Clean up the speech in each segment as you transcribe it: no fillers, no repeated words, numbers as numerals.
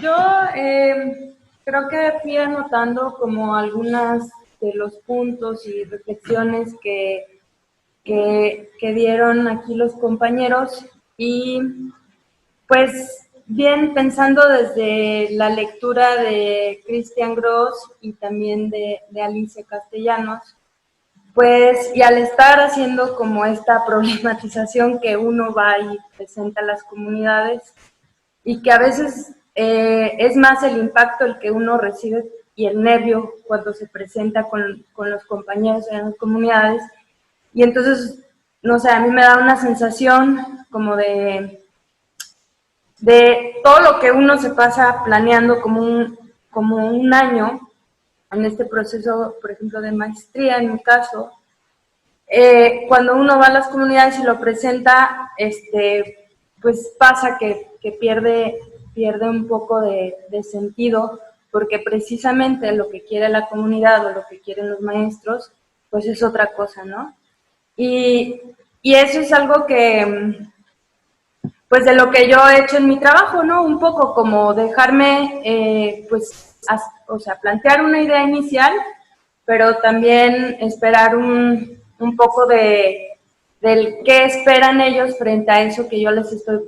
Yo creo que fui anotando como algunas de los puntos y reflexiones que dieron aquí los compañeros y pues bien pensando desde la lectura de Christian Gross y también de Alicia Castellanos, pues y al estar haciendo como esta problematización que uno va y presenta a las comunidades, y que a veces es más el impacto el que uno recibe y el nervio cuando se presenta con los compañeros en las comunidades. Y entonces, no sé, a mí me da una sensación como de todo lo que uno se pasa planeando como un año en este proceso, por ejemplo, de maestría, en mi caso, cuando uno va a las comunidades y lo presenta, pues pasa que pierde un poco de sentido, porque precisamente lo que quiere la comunidad o lo que quieren los maestros, pues es otra cosa, ¿no? Y, y eso es algo que, pues de lo que yo he hecho en mi trabajo, ¿no? Un poco como dejarme, pues, o sea, plantear una idea inicial, pero también esperar un poco del qué esperan ellos frente a eso que yo les estoy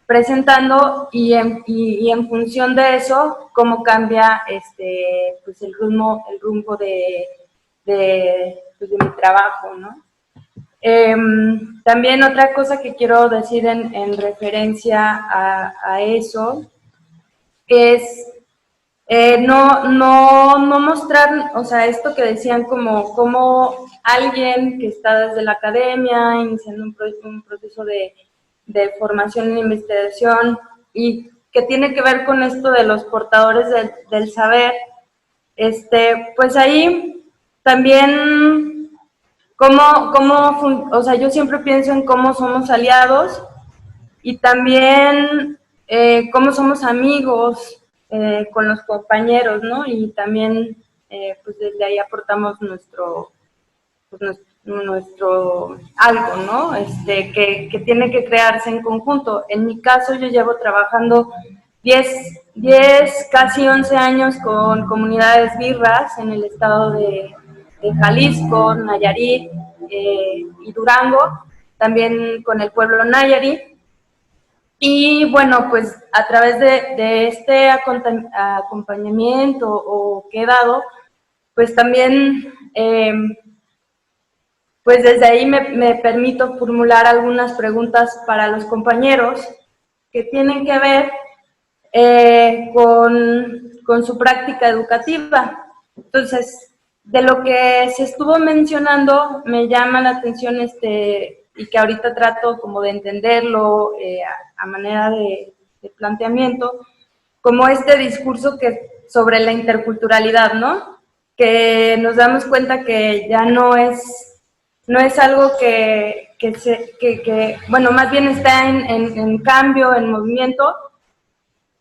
presentando y en función de eso, cómo cambia pues el rumbo pues de mi trabajo, ¿no? También otra cosa que quiero decir en referencia a eso es no mostrar, o sea, esto que decían como alguien que está desde la academia, iniciando un proceso de formación e investigación y que tiene que ver con esto de los portadores del saber, pues ahí también o sea, yo siempre pienso en cómo somos aliados y también cómo somos amigos con los compañeros, ¿no? Y también, pues desde ahí aportamos nuestro algo, ¿no? Que tiene que crearse en conjunto. En mi caso, yo llevo trabajando 10 casi 11 años con comunidades birras en el estado de Jalisco, Nayarit y Durango, también con el pueblo Nayarit. Y bueno, pues a través de este acompañamiento o que he dado, pues también, pues desde ahí me permito formular algunas preguntas para los compañeros que tienen que ver con su práctica educativa. Entonces, de lo que se estuvo mencionando, me llama la atención y que ahorita trato como de entenderlo a manera de planteamiento, como este discurso sobre la interculturalidad, ¿no? Que nos damos cuenta que ya no es algo bueno, más bien está en cambio, en movimiento,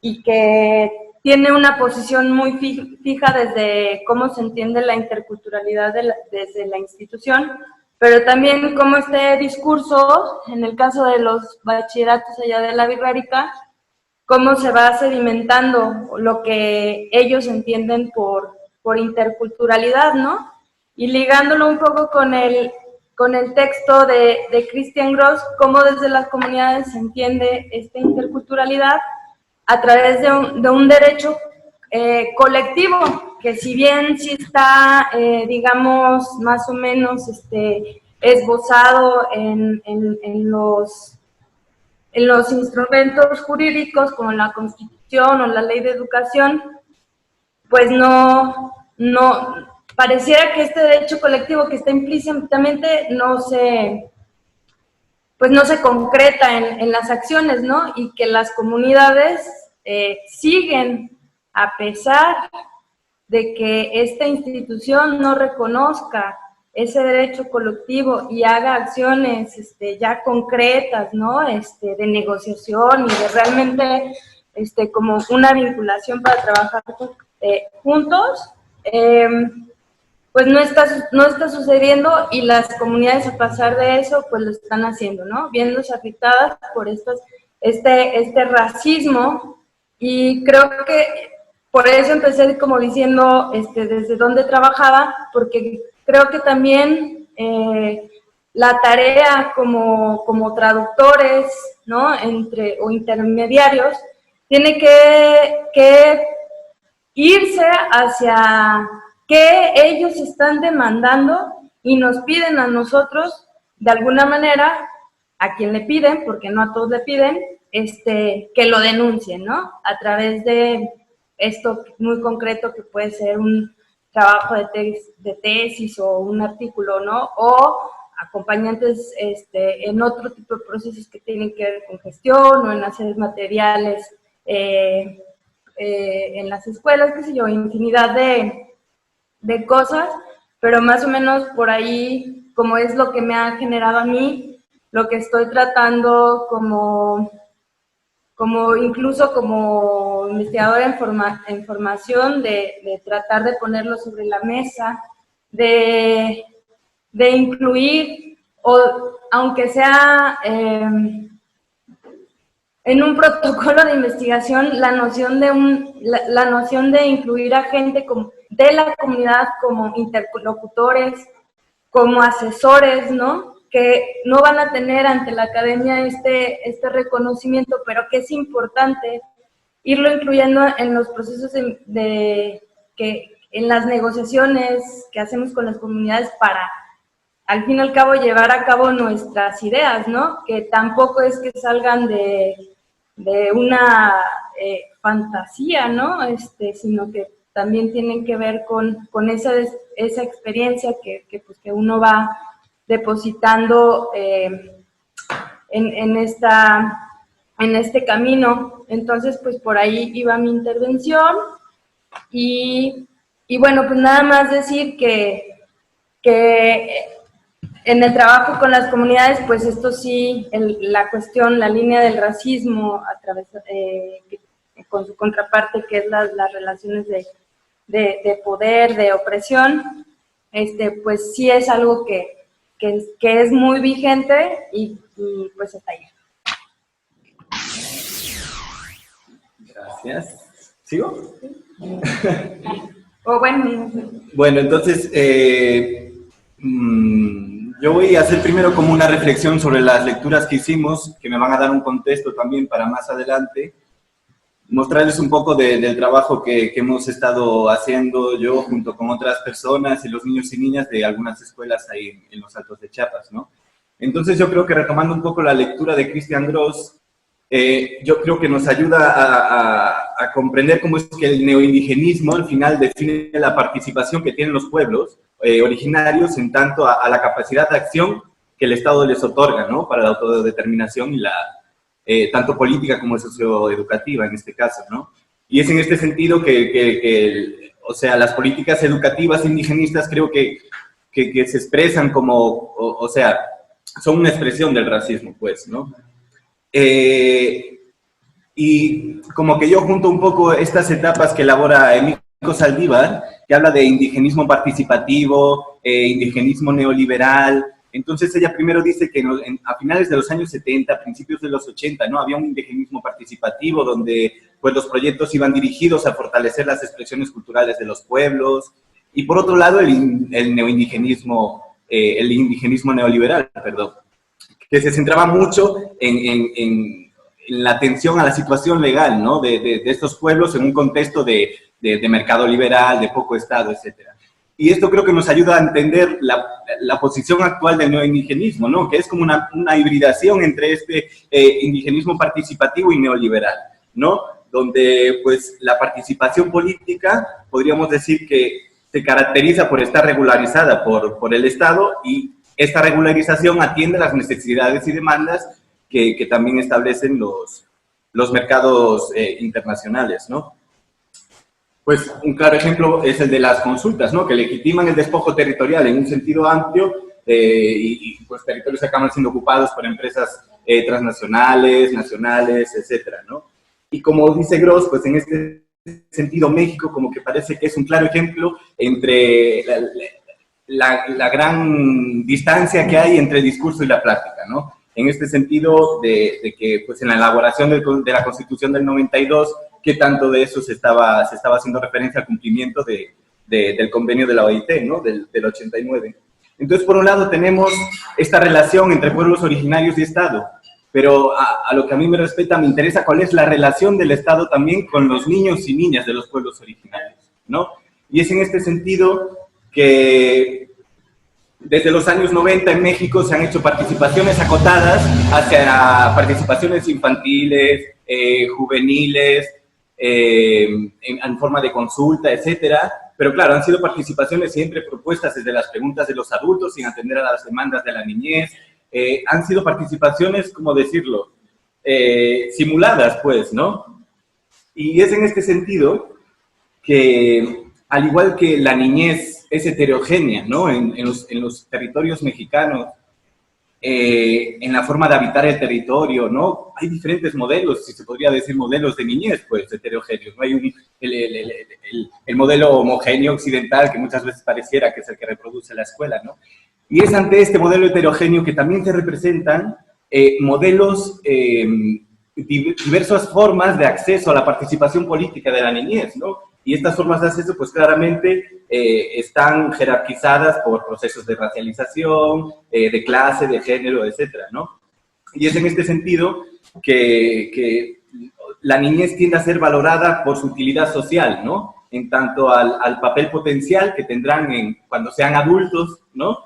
y que tiene una posición muy fija desde cómo se entiende la interculturalidad desde la institución, pero también cómo este discurso, en el caso de los bachilleratos allá de la Birrárica, cómo se va sedimentando lo que ellos entienden por interculturalidad, ¿no? Y ligándolo un poco con el texto de Christian Gross, cómo desde las comunidades se entiende esta interculturalidad a través de un derecho colectivo, que si bien sí está, digamos, más o menos esbozado en los instrumentos jurídicos como la Constitución o la Ley de Educación, pues pareciera que este derecho colectivo que está implícitamente pues no se concreta en las acciones, ¿no? Y que las comunidades siguen, a pesar de que esta institución no reconozca ese derecho colectivo y haga acciones ya concretas, ¿no? De negociación y de realmente como una vinculación para trabajar juntos, pues no está sucediendo y las comunidades a pasar de eso pues lo están haciendo, ¿no? Viéndose afectadas por este racismo Y creo que por eso empecé como diciendo desde dónde trabajaba, porque creo que también la tarea como traductores, ¿no? O intermediarios, tiene que irse hacia qué ellos están demandando y nos piden a nosotros, de alguna manera, a quien le piden, porque no a todos le piden, que lo denuncien, ¿no? A través de esto muy concreto que puede ser un trabajo de tesis o un artículo, ¿no? O acompañantes en otro tipo de procesos que tienen que ver con gestión o en hacer materiales en las escuelas, qué sé yo, infinidad de cosas, pero más o menos por ahí, como es lo que me ha generado a mí, lo que estoy tratando incluso como investigadora en formación, de tratar de ponerlo sobre la mesa, de incluir, o aunque sea en un protocolo de investigación, la noción de incluir a gente de la comunidad como interlocutores, como asesores, ¿no? Que no van a tener ante la academia este reconocimiento, pero que es importante irlo incluyendo en los procesos en las negociaciones que hacemos con las comunidades para, al fin y al cabo, llevar a cabo nuestras ideas, ¿no? Que tampoco es que salgan de una fantasía, ¿no? Sino que también tienen que ver con esa experiencia pues, que uno va depositando en este camino. Entonces, pues por ahí iba mi intervención y bueno, pues nada más decir que en el trabajo con las comunidades, pues esto sí, la cuestión, la línea del racismo a través con su contraparte, que es las relaciones de poder, de opresión, pues sí es algo que es muy vigente y pues está ahí. Gracias. ¿Sigo? Bueno, entonces, yo voy a hacer primero como una reflexión sobre las lecturas que hicimos, que me van a dar un contexto también para más adelante, mostrarles un poco del trabajo que hemos estado haciendo yo junto con otras personas y los niños y niñas de algunas escuelas ahí en los Altos de Chiapas, ¿no? Entonces yo creo que retomando un poco la lectura de Christian Gross, yo creo que nos ayuda a comprender cómo es que el neoindigenismo al final define la participación que tienen los pueblos originarios en tanto a la capacidad de acción que el Estado les otorga, ¿no? Para la autodeterminación y la tanto política como socioeducativa en este caso, ¿no? Y es en este sentido o sea, las políticas educativas indigenistas creo que se expresan como, o sea, son una expresión del racismo, pues, ¿no? Y como que yo junto un poco estas etapas que elabora Emilio Saldívar, que habla de indigenismo participativo, indigenismo neoliberal. Entonces ella primero dice que a finales de los años 70, principios de los 80, ¿no? Había un indigenismo participativo donde pues, los proyectos iban dirigidos a fortalecer las expresiones culturales de los pueblos. Y por otro lado, el neoindigenismo, el indigenismo neoliberal, perdón, que se centraba mucho en la atención a la situación legal, ¿no? de estos pueblos en un contexto de mercado liberal, de poco Estado, etcétera. Y esto creo que nos ayuda a entender la posición actual del neoindigenismo, ¿no? Que es como una hibridación entre este indigenismo participativo y neoliberal, ¿no? Donde pues la participación política, podríamos decir que se caracteriza por estar regularizada por el Estado y esta regularización atiende a las necesidades y demandas que también establecen los mercados internacionales, ¿no? Pues un claro ejemplo es el de las consultas, ¿no? Que legitiman el despojo territorial en un sentido amplio y pues territorios que acaban siendo ocupados por empresas transnacionales, nacionales, etcétera, ¿no? Y como dice Gross, pues en este sentido México como que parece que es un claro ejemplo entre la gran distancia que hay entre el discurso y la práctica, ¿no? En este sentido de que pues en la elaboración de la Constitución del 92, qué tanto de eso se estaba haciendo referencia al cumplimiento del convenio de la OIT, ¿no? Del 89. Entonces, por un lado, tenemos esta relación entre pueblos originarios y Estado, pero a lo que a mí me respecta, me interesa cuál es la relación del Estado también con los niños y niñas de los pueblos originarios, ¿no? Y es en este sentido que desde los años 90 en México se han hecho participaciones acotadas hacia participaciones infantiles, juveniles, en forma de consulta, etcétera. Pero claro, han sido participaciones siempre propuestas desde las preguntas de los adultos, sin atender a las demandas de la niñez. Han sido participaciones, ¿cómo decirlo?, simuladas, pues, ¿no? Y es en este sentido que, al igual que la niñez es heterogénea, ¿no?, en los territorios mexicanos, en la forma de habitar el territorio, ¿no? Hay diferentes modelos, si se podría decir modelos de niñez, pues, heterogéneos. No hay el modelo homogéneo occidental que muchas veces pareciera que es el que reproduce la escuela, ¿no? Y es ante este modelo heterogéneo que también se representan modelos, diversas formas de acceso a la participación política de la niñez, ¿no? Y estas formas de acceso, pues claramente están jerarquizadas por procesos de racialización, de clase, de género, etcétera, ¿no? Y es en este sentido que la niñez tiende a ser valorada por su utilidad social, ¿no? En tanto al papel potencial que tendrán cuando sean adultos, ¿no?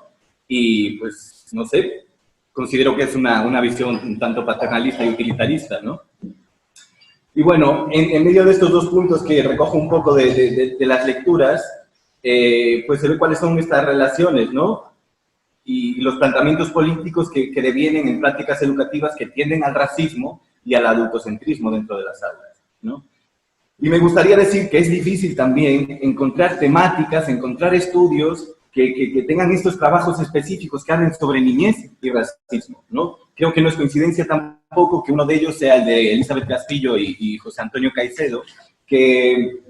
Y, pues, no sé, considero que es una visión un tanto paternalista y utilitarista, ¿no? Y bueno, en medio de estos dos puntos que recojo un poco de las lecturas, pues se ve cuáles son estas relaciones, ¿no? Y los planteamientos políticos que devienen en prácticas educativas que tienden al racismo y al adultocentrismo dentro de las aulas, ¿no? Y me gustaría decir que es difícil también encontrar temáticas, encontrar estudios que tengan estos trabajos específicos que hablen sobre niñez y racismo, ¿no? Creo que no es coincidencia tampoco que uno de ellos sea el de Elizabeth Castillo y José Antonio Caicedo, que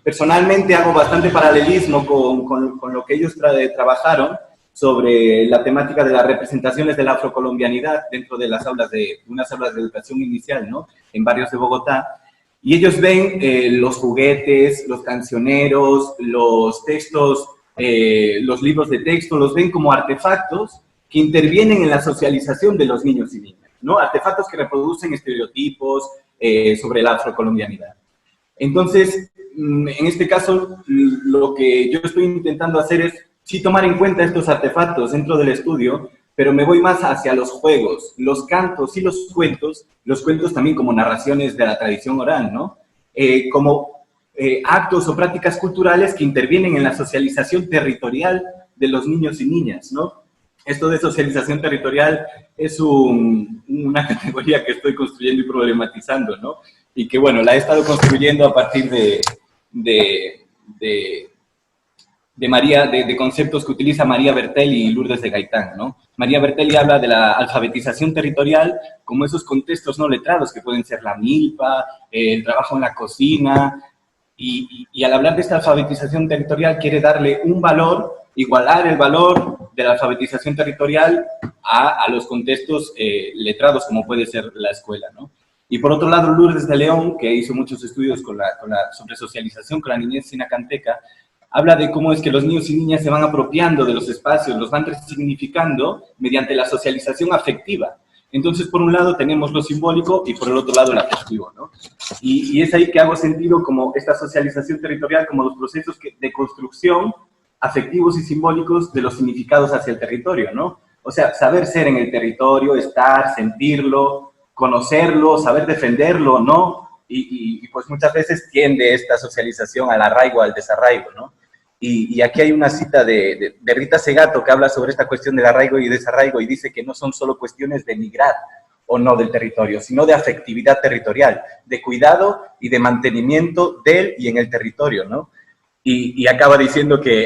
personalmente hago bastante paralelismo con lo que ellos trabajaron sobre la temática de las representaciones de la afrocolombianidad dentro de las aulas unas aulas de educación inicial, ¿no? En barrios de Bogotá. Y ellos ven los juguetes, los cancioneros, los textos, los libros de texto, los ven como artefactos que intervienen en la socialización de los niños y niñas, ¿no? Artefactos que reproducen estereotipos sobre la afrocolombianidad. Entonces, en este caso, lo que yo estoy intentando hacer es sí tomar en cuenta estos artefactos dentro del estudio, pero me voy más hacia los juegos, los cantos y los cuentos también como narraciones de la tradición oral, ¿no? Como actos o prácticas culturales que intervienen en la socialización territorial de los niños y niñas, ¿no? Esto de socialización territorial es una categoría que estoy construyendo y problematizando, ¿no? Y que, bueno, la he estado construyendo a partir de conceptos que utiliza María Bertelli y Lourdes de Gaitán, ¿no? María Bertelli habla de la alfabetización territorial como esos contextos no letrados que pueden ser la milpa, el trabajo en la cocina, y al hablar de esta alfabetización territorial quiere darle un valor, igualar el valor de la alfabetización territorial a los contextos letrados como puede ser la escuela, ¿no? Y por otro lado, Lourdes de León, que hizo muchos estudios sobre socialización con la niñez sinacanteca, habla de cómo es que los niños y niñas se van apropiando de los espacios, los van resignificando mediante la socialización afectiva. Entonces, por un lado tenemos lo simbólico y por el otro lado el afectivo, ¿no? Y es ahí que hago sentido como esta socialización territorial, como los procesos de construcción afectivos y simbólicos de los significados hacia el territorio, ¿no? O sea, saber ser en el territorio, estar, sentirlo, conocerlo, saber defenderlo, ¿no? Y pues muchas veces tiende esta socialización al arraigo, al desarraigo, ¿no? Y aquí hay una cita de Rita Segato que habla sobre esta cuestión del arraigo y desarraigo y dice que no son solo cuestiones de migrar o no del territorio, sino de afectividad territorial, de cuidado y de mantenimiento del y en el territorio, ¿no? Y acaba diciendo que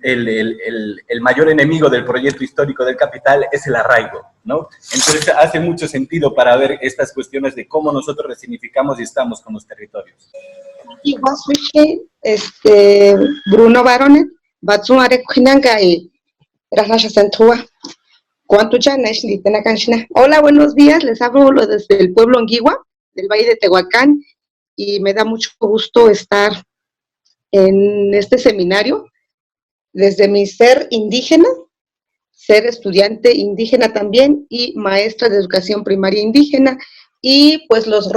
el mayor enemigo del proyecto histórico del capital es el arraigo, ¿no? Entonces hace mucho sentido para ver estas cuestiones de cómo nosotros resignificamos y estamos con los territorios. Bruno Baronet, hola, buenos días, les hablo desde el pueblo Anguigua, del Valle de Tehuacán, y me da mucho gusto estar en este seminario desde mi ser indígena, ser estudiante indígena también y maestra de educación primaria indígena y pues los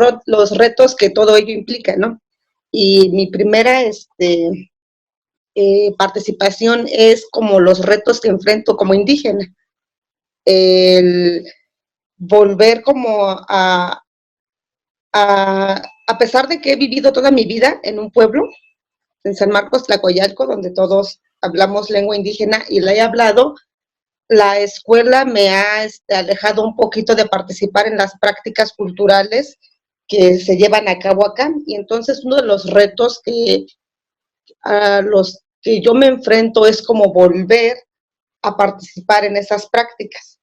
retos que todo ello implica, ¿no? Y mi primera participación es como los retos que enfrento como indígena. El volver como a pesar de que he vivido toda mi vida en un pueblo, en San Marcos, Tlacoyalco, donde todos hablamos lengua indígena y la he hablado, la escuela me ha alejado un poquito de participar en las prácticas culturales que se llevan a cabo acá. Y entonces uno de los retos a los que yo me enfrento es como volver a participar en esas prácticas.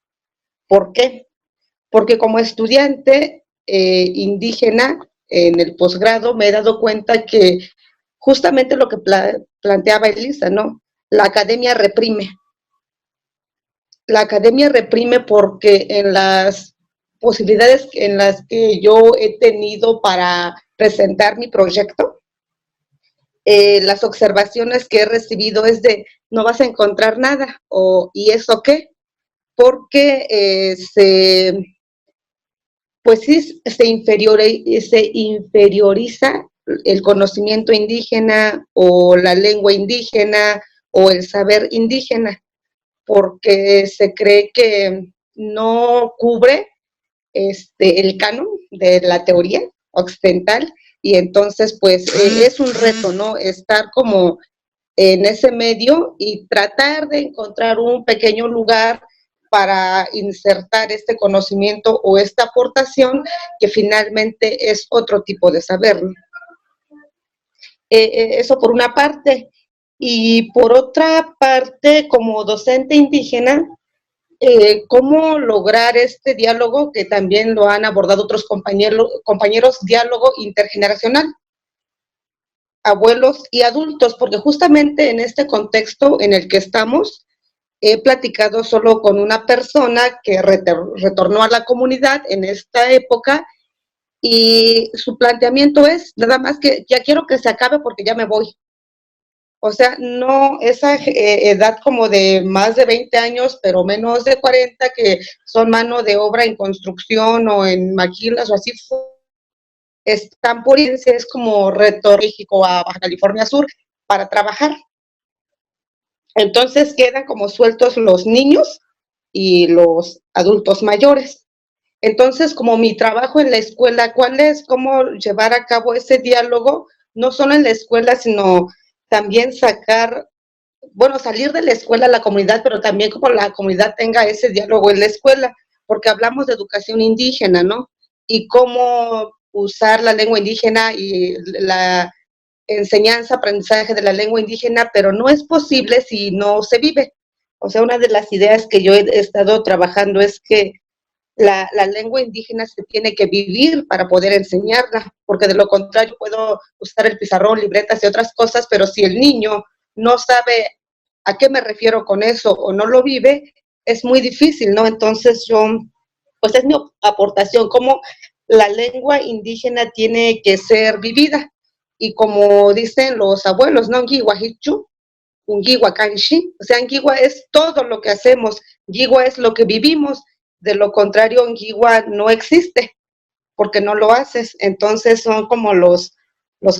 ¿Por qué? Porque como estudiante indígena en el posgrado me he dado cuenta que justamente lo que planteaba Elisa, ¿no? La academia reprime. La academia reprime porque en las posibilidades en las que yo he tenido para presentar mi proyecto, las observaciones que he recibido es de no vas a encontrar nada, ¿y eso qué? Porque pues sí se inferioriza el conocimiento indígena o la lengua indígena o el saber indígena, porque se cree que no cubre el canon de la teoría occidental y entonces pues es un reto, ¿no? Estar como en ese medio y tratar de encontrar un pequeño lugar para insertar este conocimiento o esta aportación que finalmente es otro tipo de saber, ¿no? Eso por una parte. Y por otra parte, como docente indígena, cómo lograr este diálogo que también lo han abordado otros compañeros, diálogo intergeneracional, abuelos y adultos, porque justamente en este contexto en el que estamos, he platicado solo con una persona que retornó a la comunidad en esta época y su planteamiento es nada más que ya quiero que se acabe porque ya me voy. O sea, no esa edad como de más de 20 años, pero menos de 40, que son mano de obra en construcción o en maquilas o así, están por irse, es como retorno a México, a Baja California Sur, para trabajar. Entonces quedan como sueltos los niños y los adultos mayores. Entonces, como mi trabajo en la escuela, ¿cuál es? ¿Cómo llevar a cabo ese diálogo? No solo en la escuela, sino también salir de la escuela a la comunidad, pero también como la comunidad tenga ese diálogo en la escuela, porque hablamos de educación indígena, ¿no? Y cómo usar la lengua indígena y la enseñanza, aprendizaje de la lengua indígena, pero no es posible si no se vive. O sea, una de las ideas que yo he estado trabajando es que la lengua indígena se tiene que vivir para poder enseñarla, porque de lo contrario puedo usar el pizarrón, libretas y otras cosas, pero si el niño no sabe a qué me refiero con eso o no lo vive, es muy difícil, ¿no? Entonces pues es mi aportación, cómo la lengua indígena tiene que ser vivida. Y como dicen los abuelos, ¿no? Ngiwa hichu, ungiwa kanshi, o sea, Ngiwa es todo lo que hacemos, Ngiwa es lo que vivimos, de lo contrario, Ngiwa no existe, porque no lo haces. Entonces son como los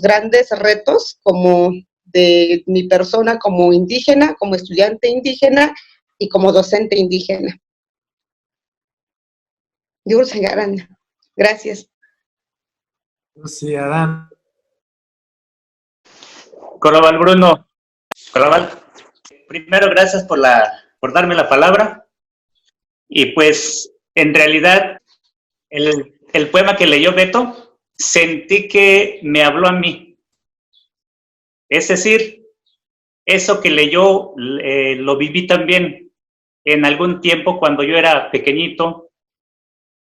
grandes retos, como de mi persona como indígena, como estudiante indígena y como docente indígena. Gracias. Sí, Adán. Corrobal Bruno. Corrobal. Primero, gracias por darme la palabra. Y pues, en realidad, el poema que leyó Beto, sentí que me habló a mí. Es decir, eso que leyó lo viví también en algún tiempo cuando yo era pequeñito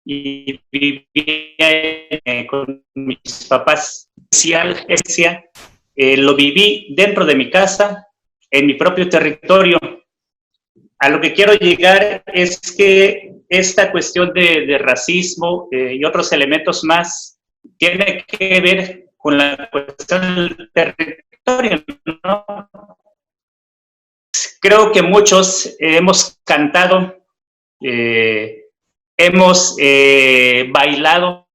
y vivía con mis papás. Lo viví dentro de mi casa, en mi propio territorio. A lo que quiero llegar es que esta cuestión de racismo y otros elementos más tiene que ver con la cuestión del territorio, ¿no? Creo que muchos hemos cantado, hemos bailado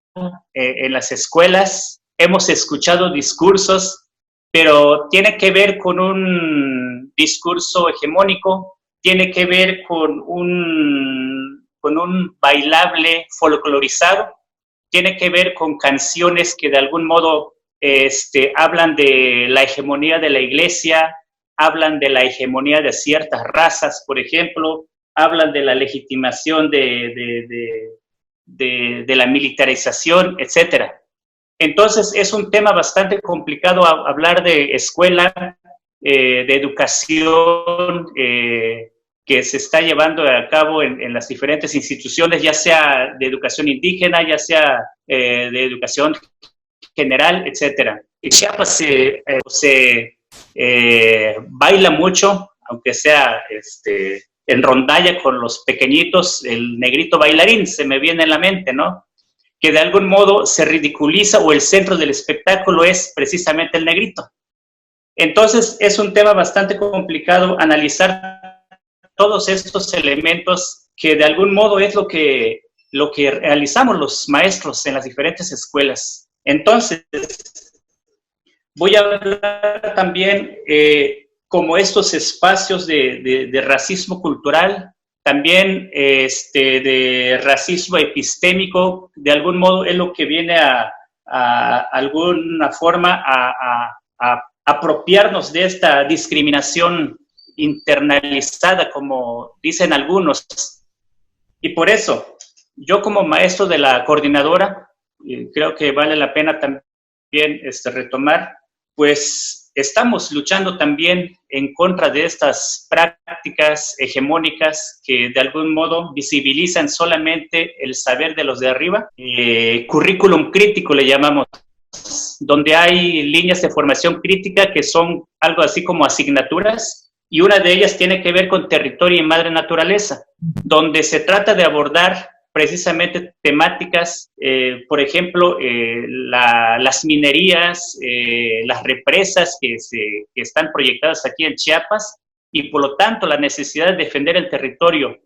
en las escuelas, hemos escuchado discursos, pero tiene que ver con un discurso hegemónico, tiene que ver con un bailable folclorizado, tiene que ver con canciones que de algún modo hablan de la hegemonía de la iglesia, hablan de la hegemonía de ciertas razas, por ejemplo, hablan de la legitimación de la militarización, etcétera. Entonces, es un tema bastante complicado hablar de escuela, de educación que se está llevando a cabo en las diferentes instituciones, ya sea de educación indígena, ya sea de educación general, etcétera. En Chiapas se baila mucho, aunque sea en rondalla con los pequeñitos, el negrito bailarín se me viene en la mente, ¿no? Que de algún modo se ridiculiza o el centro del espectáculo es precisamente el negrito. Entonces es un tema bastante complicado analizar todos estos elementos que de algún modo es lo que realizamos los maestros en las diferentes escuelas. Entonces, voy a hablar también como estos espacios de racismo cultural, también de racismo epistémico, de algún modo es lo que viene a alguna forma a apropiarnos de esta discriminación internalizada, como dicen algunos. Y por eso, yo como maestro de la coordinadora, creo que vale la pena también retomar, pues estamos luchando también en contra de estas prácticas hegemónicas que de algún modo visibilizan solamente el saber de los de arriba. Currículum crítico le llamamos, donde hay líneas de formación crítica que son algo así como asignaturas, y una de ellas tiene que ver con territorio y madre naturaleza, donde se trata de abordar precisamente temáticas, por ejemplo, las minerías, las represas que están proyectadas aquí en Chiapas, y por lo tanto la necesidad de defender el territorio,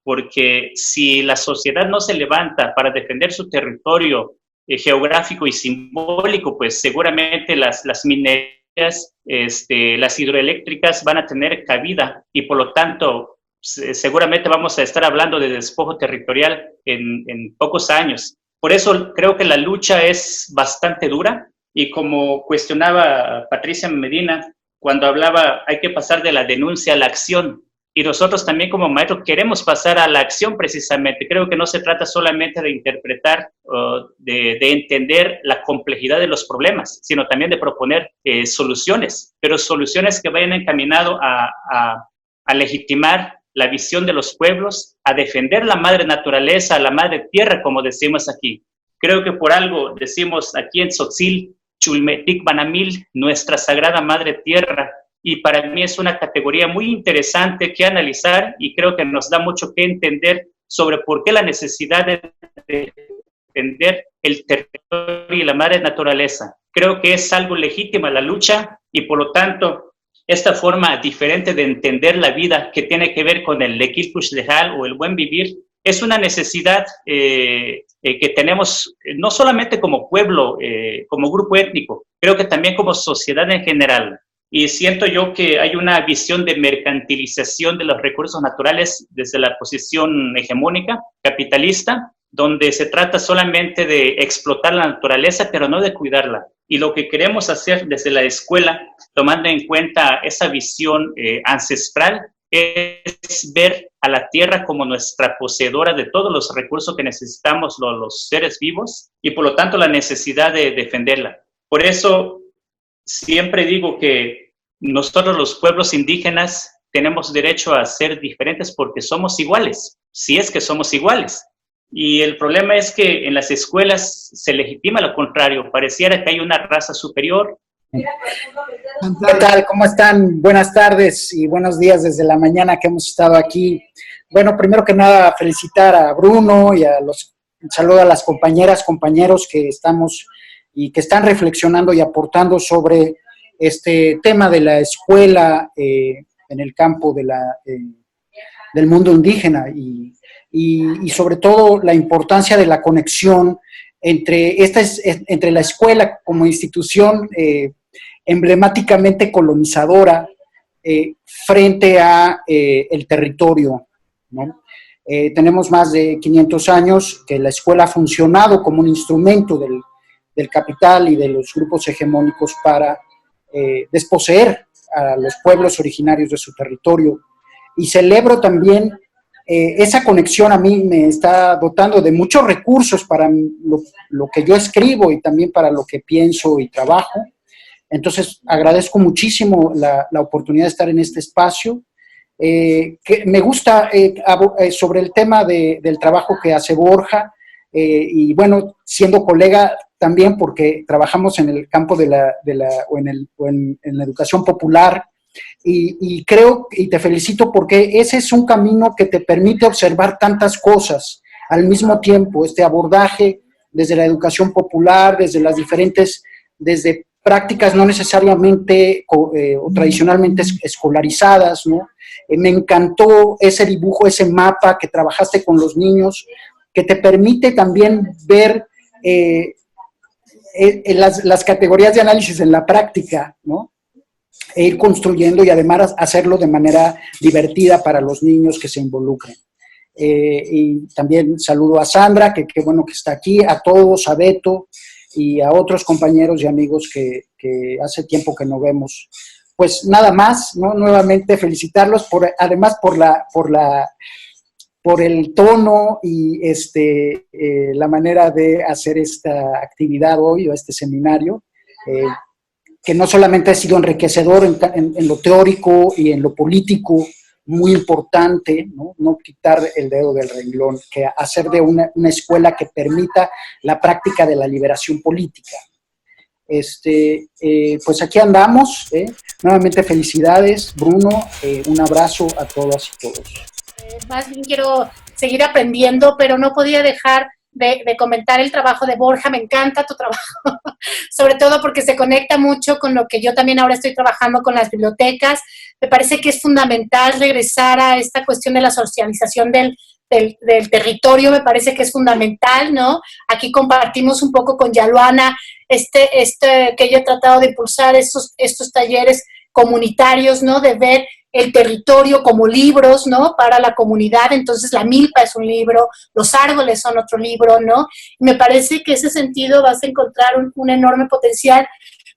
porque si la sociedad no se levanta para defender su territorio geográfico y simbólico, pues seguramente las minerías, las hidroeléctricas van a tener cabida, y por lo tanto seguramente vamos a estar hablando de despojo territorial en pocos años. Por eso creo que la lucha es bastante dura, y como cuestionaba Patricia Medina, cuando hablaba hay que pasar de la denuncia a la acción, y nosotros también como maestros queremos pasar a la acción precisamente. Creo que no se trata solamente de interpretar, de entender la complejidad de los problemas, sino también de proponer soluciones, pero soluciones que vayan encaminadas a legitimar la visión de los pueblos, a defender la madre naturaleza, la madre tierra, como decimos aquí. Creo que por algo decimos aquí en Tzotzil, Chulmetic Banamil, nuestra sagrada madre tierra, y para mí es una categoría muy interesante que analizar, y creo que nos da mucho que entender sobre por qué la necesidad de defender el territorio y la madre naturaleza. Creo que es algo legítima la lucha, y por lo tanto esta forma diferente de entender la vida, que tiene que ver con el Lequilpush Lejal o el buen vivir, es una necesidad que tenemos no solamente como pueblo, como grupo étnico, creo que también como sociedad en general. Y siento yo que hay una visión de mercantilización de los recursos naturales desde la posición hegemónica, capitalista, donde se trata solamente de explotar la naturaleza, pero no de cuidarla. Y lo que queremos hacer desde la escuela, tomando en cuenta esa visión ancestral, es ver a la tierra como nuestra poseedora de todos los recursos que necesitamos los seres vivos, y por lo tanto la necesidad de defenderla. Por eso siempre digo que nosotros los pueblos indígenas tenemos derecho a ser diferentes porque somos iguales, si es que somos iguales. Y el problema es que en las escuelas se legitima lo contrario, pareciera que hay una raza superior. ¿Qué tal? ¿Cómo están? Buenas tardes y buenos días desde la mañana que hemos estado aquí. Bueno, primero que nada, felicitar a Bruno y un saludo a las compañeras, compañeros que estamos y que están reflexionando y aportando sobre este tema de la escuela en el campo del mundo indígena y sobre todo la importancia de la conexión entre la escuela como institución emblemáticamente colonizadora frente a el territorio, ¿no? Tenemos más de 500 años que la escuela ha funcionado como un instrumento del capital y de los grupos hegemónicos para desposeer a los pueblos originarios de su territorio. Y celebro también esa conexión. A mí me está dotando de muchos recursos para lo que yo escribo y también para lo que pienso y trabajo. Entonces, agradezco muchísimo la oportunidad de estar en este espacio. Que me gusta sobre el tema del trabajo que hace Borja, y bueno, siendo colega también porque trabajamos en el campo en la educación popular, y creo, y te felicito porque ese es un camino que te permite observar tantas cosas al mismo tiempo, este abordaje desde la educación popular, desde prácticas no necesariamente o tradicionalmente escolarizadas, ¿no? Me encantó ese dibujo, ese mapa que trabajaste con los niños, que te permite también ver las categorías de análisis en la práctica, ¿no? E ir construyendo y además hacerlo de manera divertida para los niños que se involucren. Y también saludo a Sandra, que qué bueno que está aquí, a todos, a Beto y a otros compañeros y amigos que hace tiempo que no vemos. Pues nada más, ¿no? Nuevamente felicitarlos además por el tono y la manera de hacer esta actividad hoy o este seminario, que no solamente ha sido enriquecedor en lo teórico y en lo político, muy importante, ¿no? No quitar el dedo del renglón, que hacer de una escuela que permita la práctica de la liberación política. Pues aquí andamos, nuevamente felicidades, Bruno, un abrazo a todas y todos. Más bien quiero seguir aprendiendo, pero no podía dejar de comentar el trabajo de Borja. Me encanta tu trabajo, sobre todo porque se conecta mucho con lo que yo también ahora estoy trabajando con las bibliotecas. Me parece que es fundamental regresar a esta cuestión de la socialización del territorio, me parece que es fundamental, ¿no? Aquí compartimos un poco con Yaluana que ella ha tratado de impulsar estos talleres comunitarios, ¿no? De ver el territorio como libros, ¿no? Para la comunidad. Entonces la milpa es un libro, los árboles son otro libro, ¿no? Y me parece que ese sentido vas a encontrar un enorme potencial,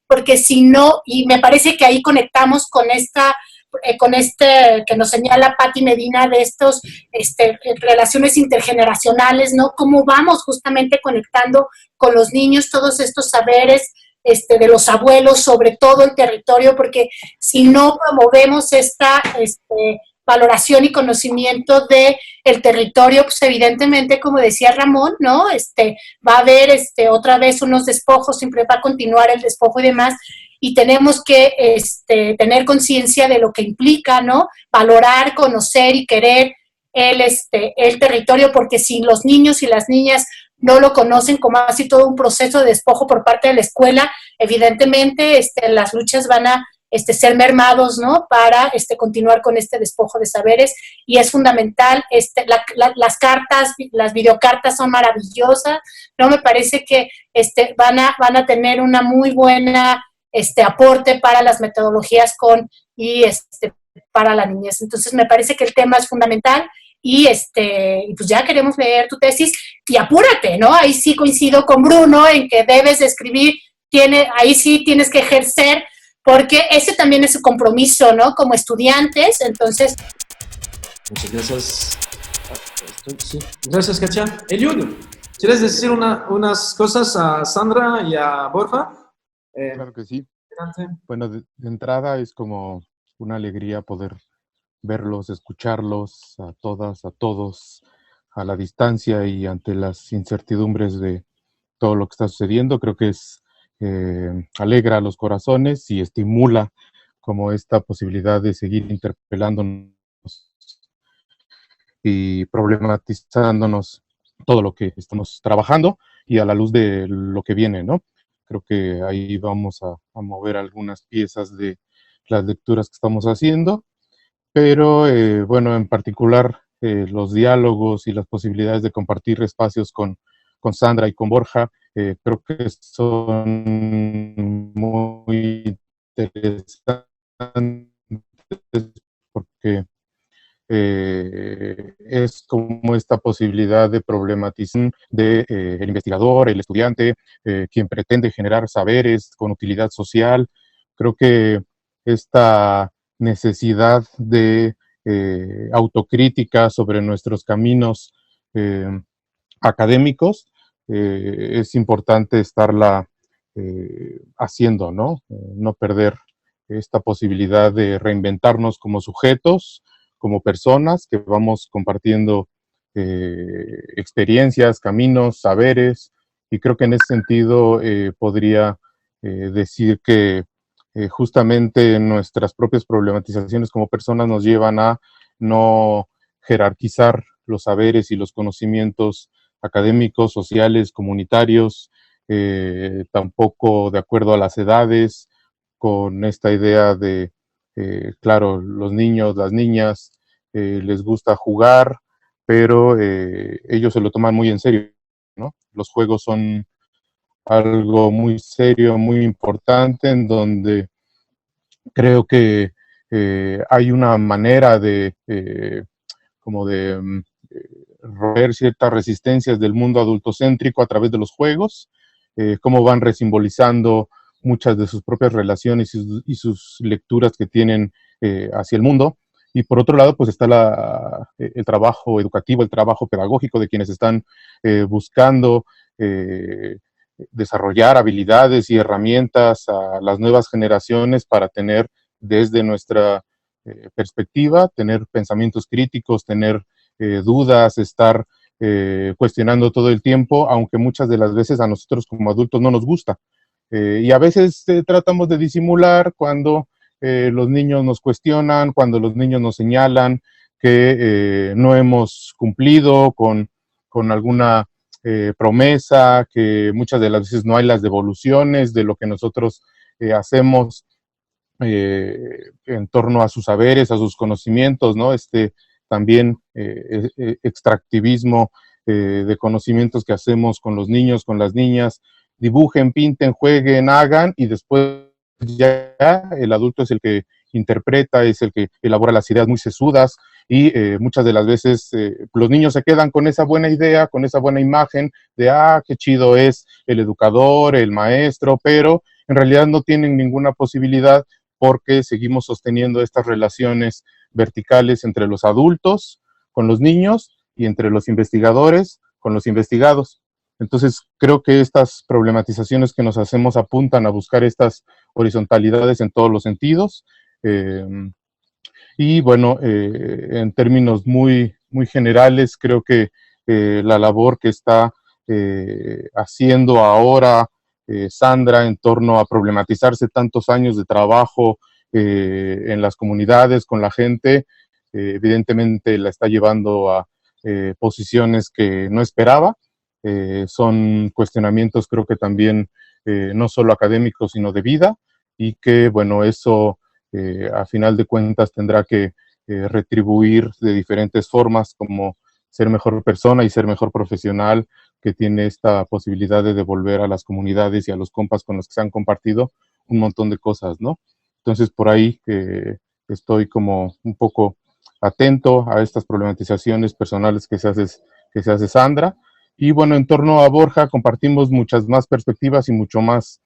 porque si no, y me parece que ahí conectamos con que nos señala Patti Medina de estos relaciones intergeneracionales, ¿no? Cómo vamos justamente conectando con los niños todos estos saberes de los abuelos sobre todo el territorio, porque si no promovemos esta valoración y conocimiento de el territorio, pues evidentemente, como decía Ramón, ¿no? Va a haber otra vez unos despojos, siempre va a continuar el despojo y demás, y tenemos que tener conciencia de lo que implica, ¿no? Valorar, conocer y querer el territorio, porque si los niños y las niñas no lo conocen, como así todo un proceso de despojo por parte de la escuela, evidentemente las luchas van a ser mermados, ¿no? Para continuar con este despojo de saberes, y es fundamental. Las cartas, las videocartas son maravillosas, ¿no? Me parece que van a tener una muy buena aporte para las metodologías para la niñez. Entonces me parece que el tema es fundamental, y pues ya queremos leer tu tesis, y apúrate, ¿no? Ahí sí coincido con Bruno en que debes de escribir, ahí sí tienes que ejercer, porque ese también es su compromiso, ¿no? Como estudiantes. Entonces... Muchas gracias. Sí. Gracias, Katia. Eliud, ¿quieres decir unas cosas a Sandra y a Borja? Claro que sí. Adelante. Bueno, de entrada es como una alegría poder verlos, escucharlos a todas, a todos, a la distancia y ante las incertidumbres de todo lo que está sucediendo. Creo que alegra a los corazones y estimula como esta posibilidad de seguir interpelándonos y problematizándonos todo lo que estamos trabajando y a la luz de lo que viene, ¿no? Creo que ahí vamos a mover algunas piezas de las lecturas que estamos haciendo, pero bueno, en particular los diálogos y las posibilidades de compartir espacios con Sandra y con Borja, creo que son muy interesantes porque es como esta posibilidad de problematización de el investigador, el estudiante, quien pretende generar saberes con utilidad social. Creo que esta necesidad de autocrítica sobre nuestros caminos académicos es importante estarla haciendo, ¿no? No perder esta posibilidad de reinventarnos como sujetos, como personas que vamos compartiendo experiencias, caminos, saberes, y creo que en ese sentido podría decir que justamente nuestras propias problematizaciones como personas nos llevan a no jerarquizar los saberes y los conocimientos académicos, sociales, comunitarios, tampoco de acuerdo a las edades, con esta idea de, claro, los niños, las niñas, les gusta jugar, pero ellos se lo toman muy en serio, ¿no? Los juegos son algo muy serio, muy importante, en donde creo que hay una manera de, como de romper ciertas resistencias del mundo adultocéntrico a través de los juegos, cómo van resimbolizando muchas de sus propias relaciones y sus lecturas que tienen hacia el mundo. Y por otro lado, pues está el trabajo educativo, el trabajo pedagógico de quienes están buscando desarrollar habilidades y herramientas a las nuevas generaciones para tener desde nuestra perspectiva, tener pensamientos críticos, tener dudas, estar cuestionando todo el tiempo, aunque muchas de las veces a nosotros como adultos no nos gusta. Y a veces tratamos de disimular cuando los niños nos cuestionan, cuando los niños nos señalan que no hemos cumplido con alguna promesa, que muchas de las veces no hay las devoluciones de lo que nosotros hacemos en torno a sus saberes, a sus conocimientos, ¿no? También extractivismo de conocimientos que hacemos con los niños, con las niñas, dibujen, pinten, jueguen, hagan, y después ya el adulto es el que interpreta, es el que elabora las ideas muy sesudas, y muchas de las veces los niños se quedan con esa buena idea, con esa buena imagen de, qué chido es el educador, el maestro, pero en realidad no tienen ninguna posibilidad porque seguimos sosteniendo estas relaciones verticales entre los adultos con los niños y entre los investigadores con los investigados. Entonces, creo que estas problematizaciones que nos hacemos apuntan a buscar estas horizontalidades en todos los sentidos. Y bueno, en términos muy, muy generales, creo que la labor que está haciendo ahora Sandra en torno a problematizarse tantos años de trabajo en las comunidades, con la gente, evidentemente la está llevando a posiciones que no esperaba. Son cuestionamientos, creo que también no solo académicos, sino de vida, y que, bueno, eso a final de cuentas tendrá que retribuir de diferentes formas, como ser mejor persona y ser mejor profesional, que tiene esta posibilidad de devolver a las comunidades y a los compas con los que se han compartido un montón de cosas, ¿no? Entonces, por ahí estoy como un poco atento a estas problematizaciones personales que se hace Sandra. Y bueno, en torno a Borja compartimos muchas más perspectivas y mucho más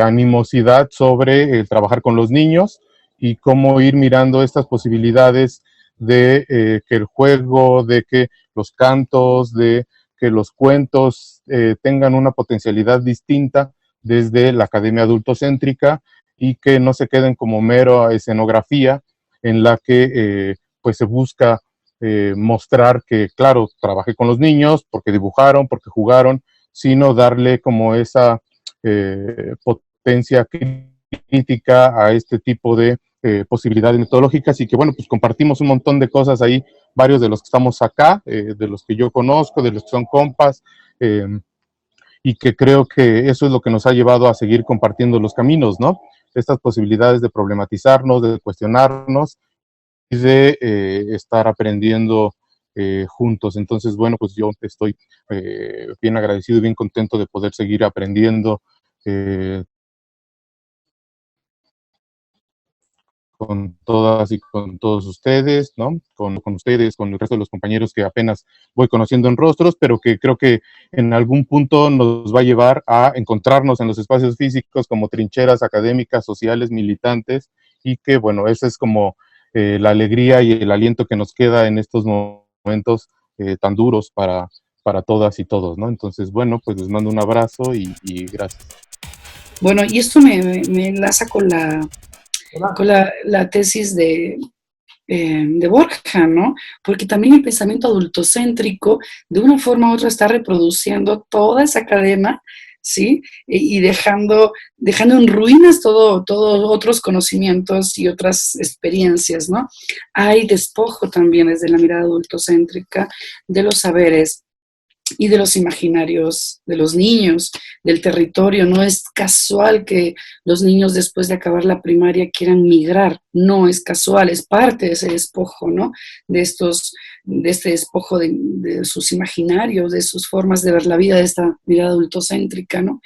animosidad sobre trabajar con los niños y cómo ir mirando estas posibilidades de que el juego, de que los cantos, de que los cuentos tengan una potencialidad distinta desde la academia adultocéntrica y que no se queden como mero escenografía en la que pues se busca mostrar que, claro, trabajé con los niños porque dibujaron, porque jugaron, sino darle como esa potencia crítica a este tipo de posibilidades metodológicas, y que, bueno, pues compartimos un montón de cosas ahí, varios de los que estamos acá, de los que yo conozco, de los que son compas, y que creo que eso es lo que nos ha llevado a seguir compartiendo los caminos, ¿no? Estas posibilidades de problematizarnos, de cuestionarnos y de estar aprendiendo juntos. Entonces, bueno, pues yo estoy bien agradecido y bien contento de poder seguir aprendiendo con todas y con todos ustedes, ¿no? Con ustedes, con el resto de los compañeros que apenas voy conociendo en rostros, pero que creo que en algún punto nos va a llevar a encontrarnos en los espacios físicos como trincheras académicas, sociales, militantes, y que, bueno, esa es como la alegría y el aliento que nos queda en estos momentos tan duros para todas y todos, ¿no? Entonces, bueno, pues les mando un abrazo y gracias. Bueno, y esto me enlaza con la tesis de Borja, ¿no? Porque también el pensamiento adultocéntrico, de una forma u otra, está reproduciendo toda esa cadena, ¿sí? Y dejando en ruinas todos otros conocimientos y otras experiencias, ¿no? Hay despojo también desde la mirada adultocéntrica de los saberes y de los imaginarios de los niños, del territorio. No es casual que los niños después de acabar la primaria quieran migrar, no es casual, es parte de ese despojo, ¿no? De este despojo de sus imaginarios, de sus formas de ver la vida, de esta mirada adultocéntrica, ¿no?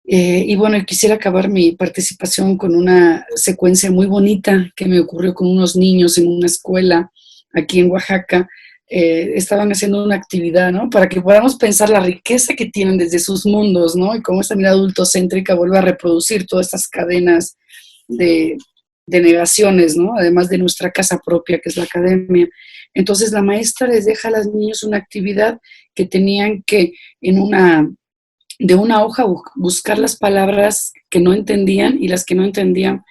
Y bueno, quisiera acabar mi participación con una secuencia muy bonita que me ocurrió con unos niños en una escuela aquí en Oaxaca. Estaban haciendo una actividad, ¿no? Para que podamos pensar la riqueza que tienen desde sus mundos, ¿no? Y cómo esta mirada adultocéntrica vuelve a reproducir todas estas cadenas de negaciones, ¿no? Además de nuestra casa propia, que es la academia. Entonces la maestra les deja a los niños una actividad que tenían que de una hoja buscar las palabras que no entendían, y las que no entendían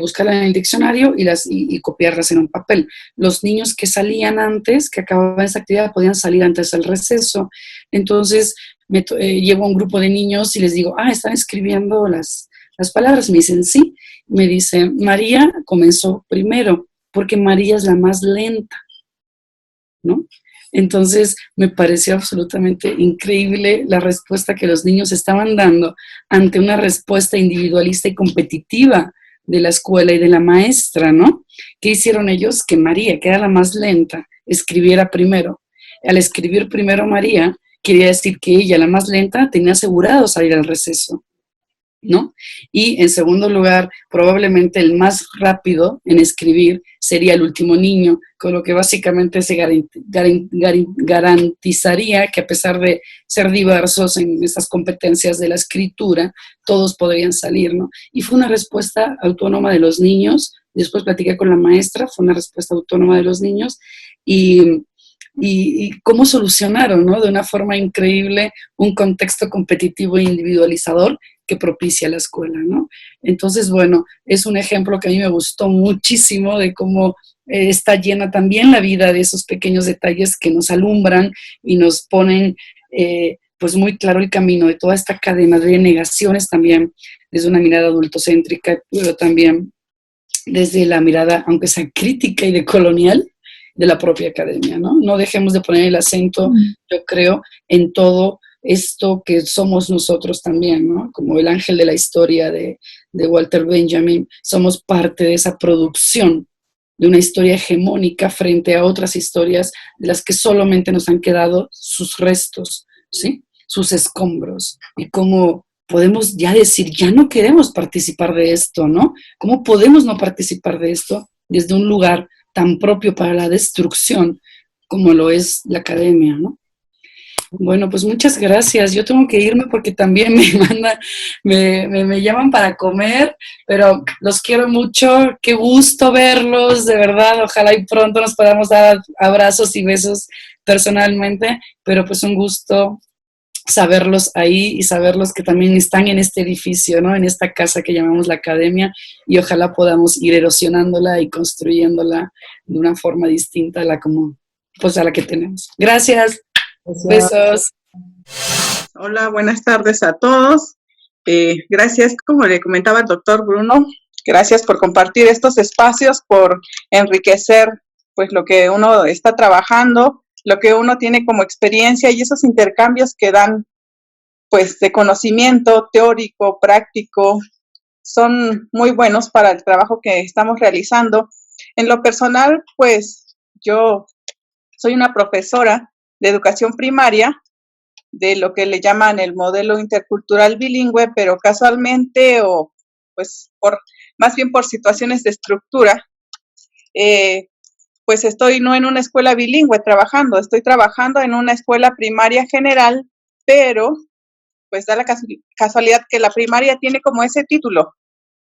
buscarlas en el diccionario y copiarlas en un papel. Los niños que salían antes, que acababan esa actividad, podían salir antes del receso. Entonces llevo a un grupo de niños y les digo, ¿están escribiendo las palabras? Me dicen, sí. Me dice, María comenzó primero, porque María es la más lenta, ¿no? Entonces me pareció absolutamente increíble la respuesta que los niños estaban dando ante una respuesta individualista y competitiva de la escuela y de la maestra, ¿no? ¿Qué hicieron ellos? Que María, que era la más lenta, escribiera primero. Al escribir primero María, quería decir que ella, la más lenta, tenía asegurado salir al receso, ¿no? Y en segundo lugar, probablemente el más rápido en escribir sería el último niño, con lo que básicamente se garantizaría que, a pesar de ser diversos en estas competencias de la escritura, todos podrían salir, ¿no? Y fue una respuesta autónoma de los niños. Después platiqué con la maestra, fue una respuesta autónoma de los niños, y cómo solucionaron, ¿no? De una forma increíble un contexto competitivo e individualizador que propicia la escuela, ¿no? Entonces, bueno, es un ejemplo que a mí me gustó muchísimo de cómo está llena también la vida de esos pequeños detalles que nos alumbran y nos ponen pues muy claro el camino de toda esta cadena de negaciones, también desde una mirada adultocéntrica, pero también desde la mirada, aunque sea crítica y decolonial, de la propia academia, ¿no? No dejemos de poner el acento, yo creo, en todo esto que somos nosotros también, ¿no? Como el ángel de la historia de Walter Benjamin, somos parte de esa producción de una historia hegemónica frente a otras historias de las que solamente nos han quedado sus restos, ¿sí? Sus escombros. Y cómo podemos ya decir, ya no queremos participar de esto, ¿no? ¿Cómo podemos no participar de esto desde un lugar tan propio para la destrucción como lo es la academia, ¿no? Bueno, pues muchas gracias. Yo tengo que irme porque también me llaman para comer, pero los quiero mucho. Qué gusto verlos, de verdad. Ojalá y pronto nos podamos dar abrazos y besos personalmente, pero pues un gusto saberlos ahí y saberlos que también están en este edificio, ¿no? En esta casa que llamamos la academia, y ojalá podamos ir erosionándola y construyéndola de una forma distinta a la que tenemos. Gracias. Besos. Hola, buenas tardes a todos. Gracias, como le comentaba el doctor Bruno, gracias por compartir estos espacios, por enriquecer pues lo que uno está trabajando, lo que uno tiene como experiencia y esos intercambios que dan, pues, de conocimiento teórico, práctico, son muy buenos para el trabajo que estamos realizando. En lo personal, pues, yo soy una profesora de educación primaria, de lo que le llaman el modelo intercultural bilingüe, pero casualmente o pues más bien por situaciones de estructura, pues estoy no en una escuela bilingüe trabajando, estoy trabajando en una escuela primaria general, pero pues da la casualidad que la primaria tiene como ese título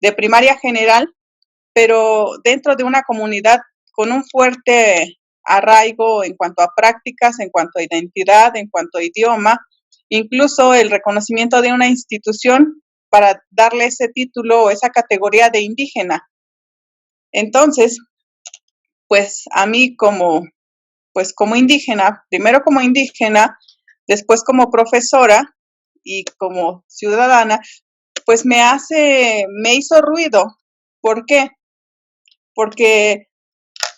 de primaria general, pero dentro de una comunidad con un fuerte arraigo en cuanto a prácticas, en cuanto a identidad, en cuanto a idioma, incluso el reconocimiento de una institución para darle ese título o esa categoría de indígena. Entonces, pues a mí como indígena, primero como indígena, después como profesora y como ciudadana, pues me hizo ruido. ¿Por qué? Porque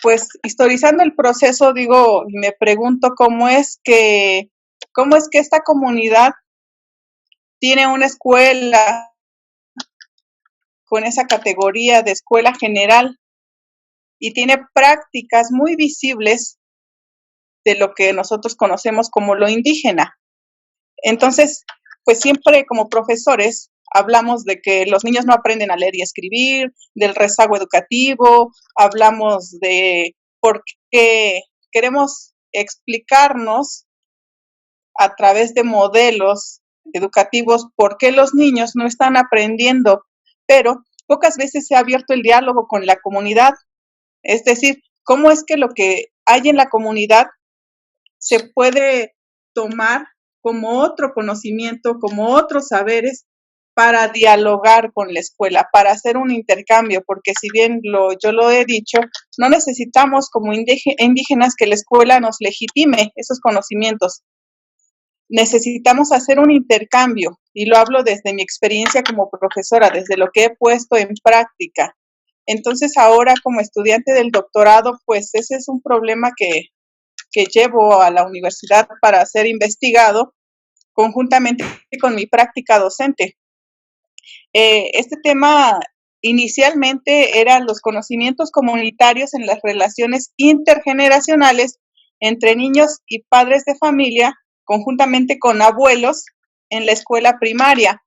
pues historizando el proceso, digo, me pregunto cómo es que esta comunidad tiene una escuela con esa categoría de escuela general y tiene prácticas muy visibles de lo que nosotros conocemos como lo indígena. Entonces, pues siempre como profesores hablamos de que los niños no aprenden a leer y escribir, del rezago educativo, hablamos de por qué queremos explicarnos a través de modelos educativos por qué los niños no están aprendiendo, pero pocas veces se ha abierto el diálogo con la comunidad, es decir, cómo es que lo que hay en la comunidad se puede tomar como otro conocimiento, como otros saberes para dialogar con la escuela, para hacer un intercambio, porque si bien yo lo he dicho, no necesitamos como indígenas que la escuela nos legitime esos conocimientos. Necesitamos hacer un intercambio, y lo hablo desde mi experiencia como profesora, desde lo que he puesto en práctica. Entonces ahora como estudiante del doctorado, pues ese es un problema que llevo a la universidad para ser investigado conjuntamente con mi práctica docente. Este tema inicialmente eran los conocimientos comunitarios en las relaciones intergeneracionales entre niños y padres de familia, conjuntamente con abuelos en la escuela primaria.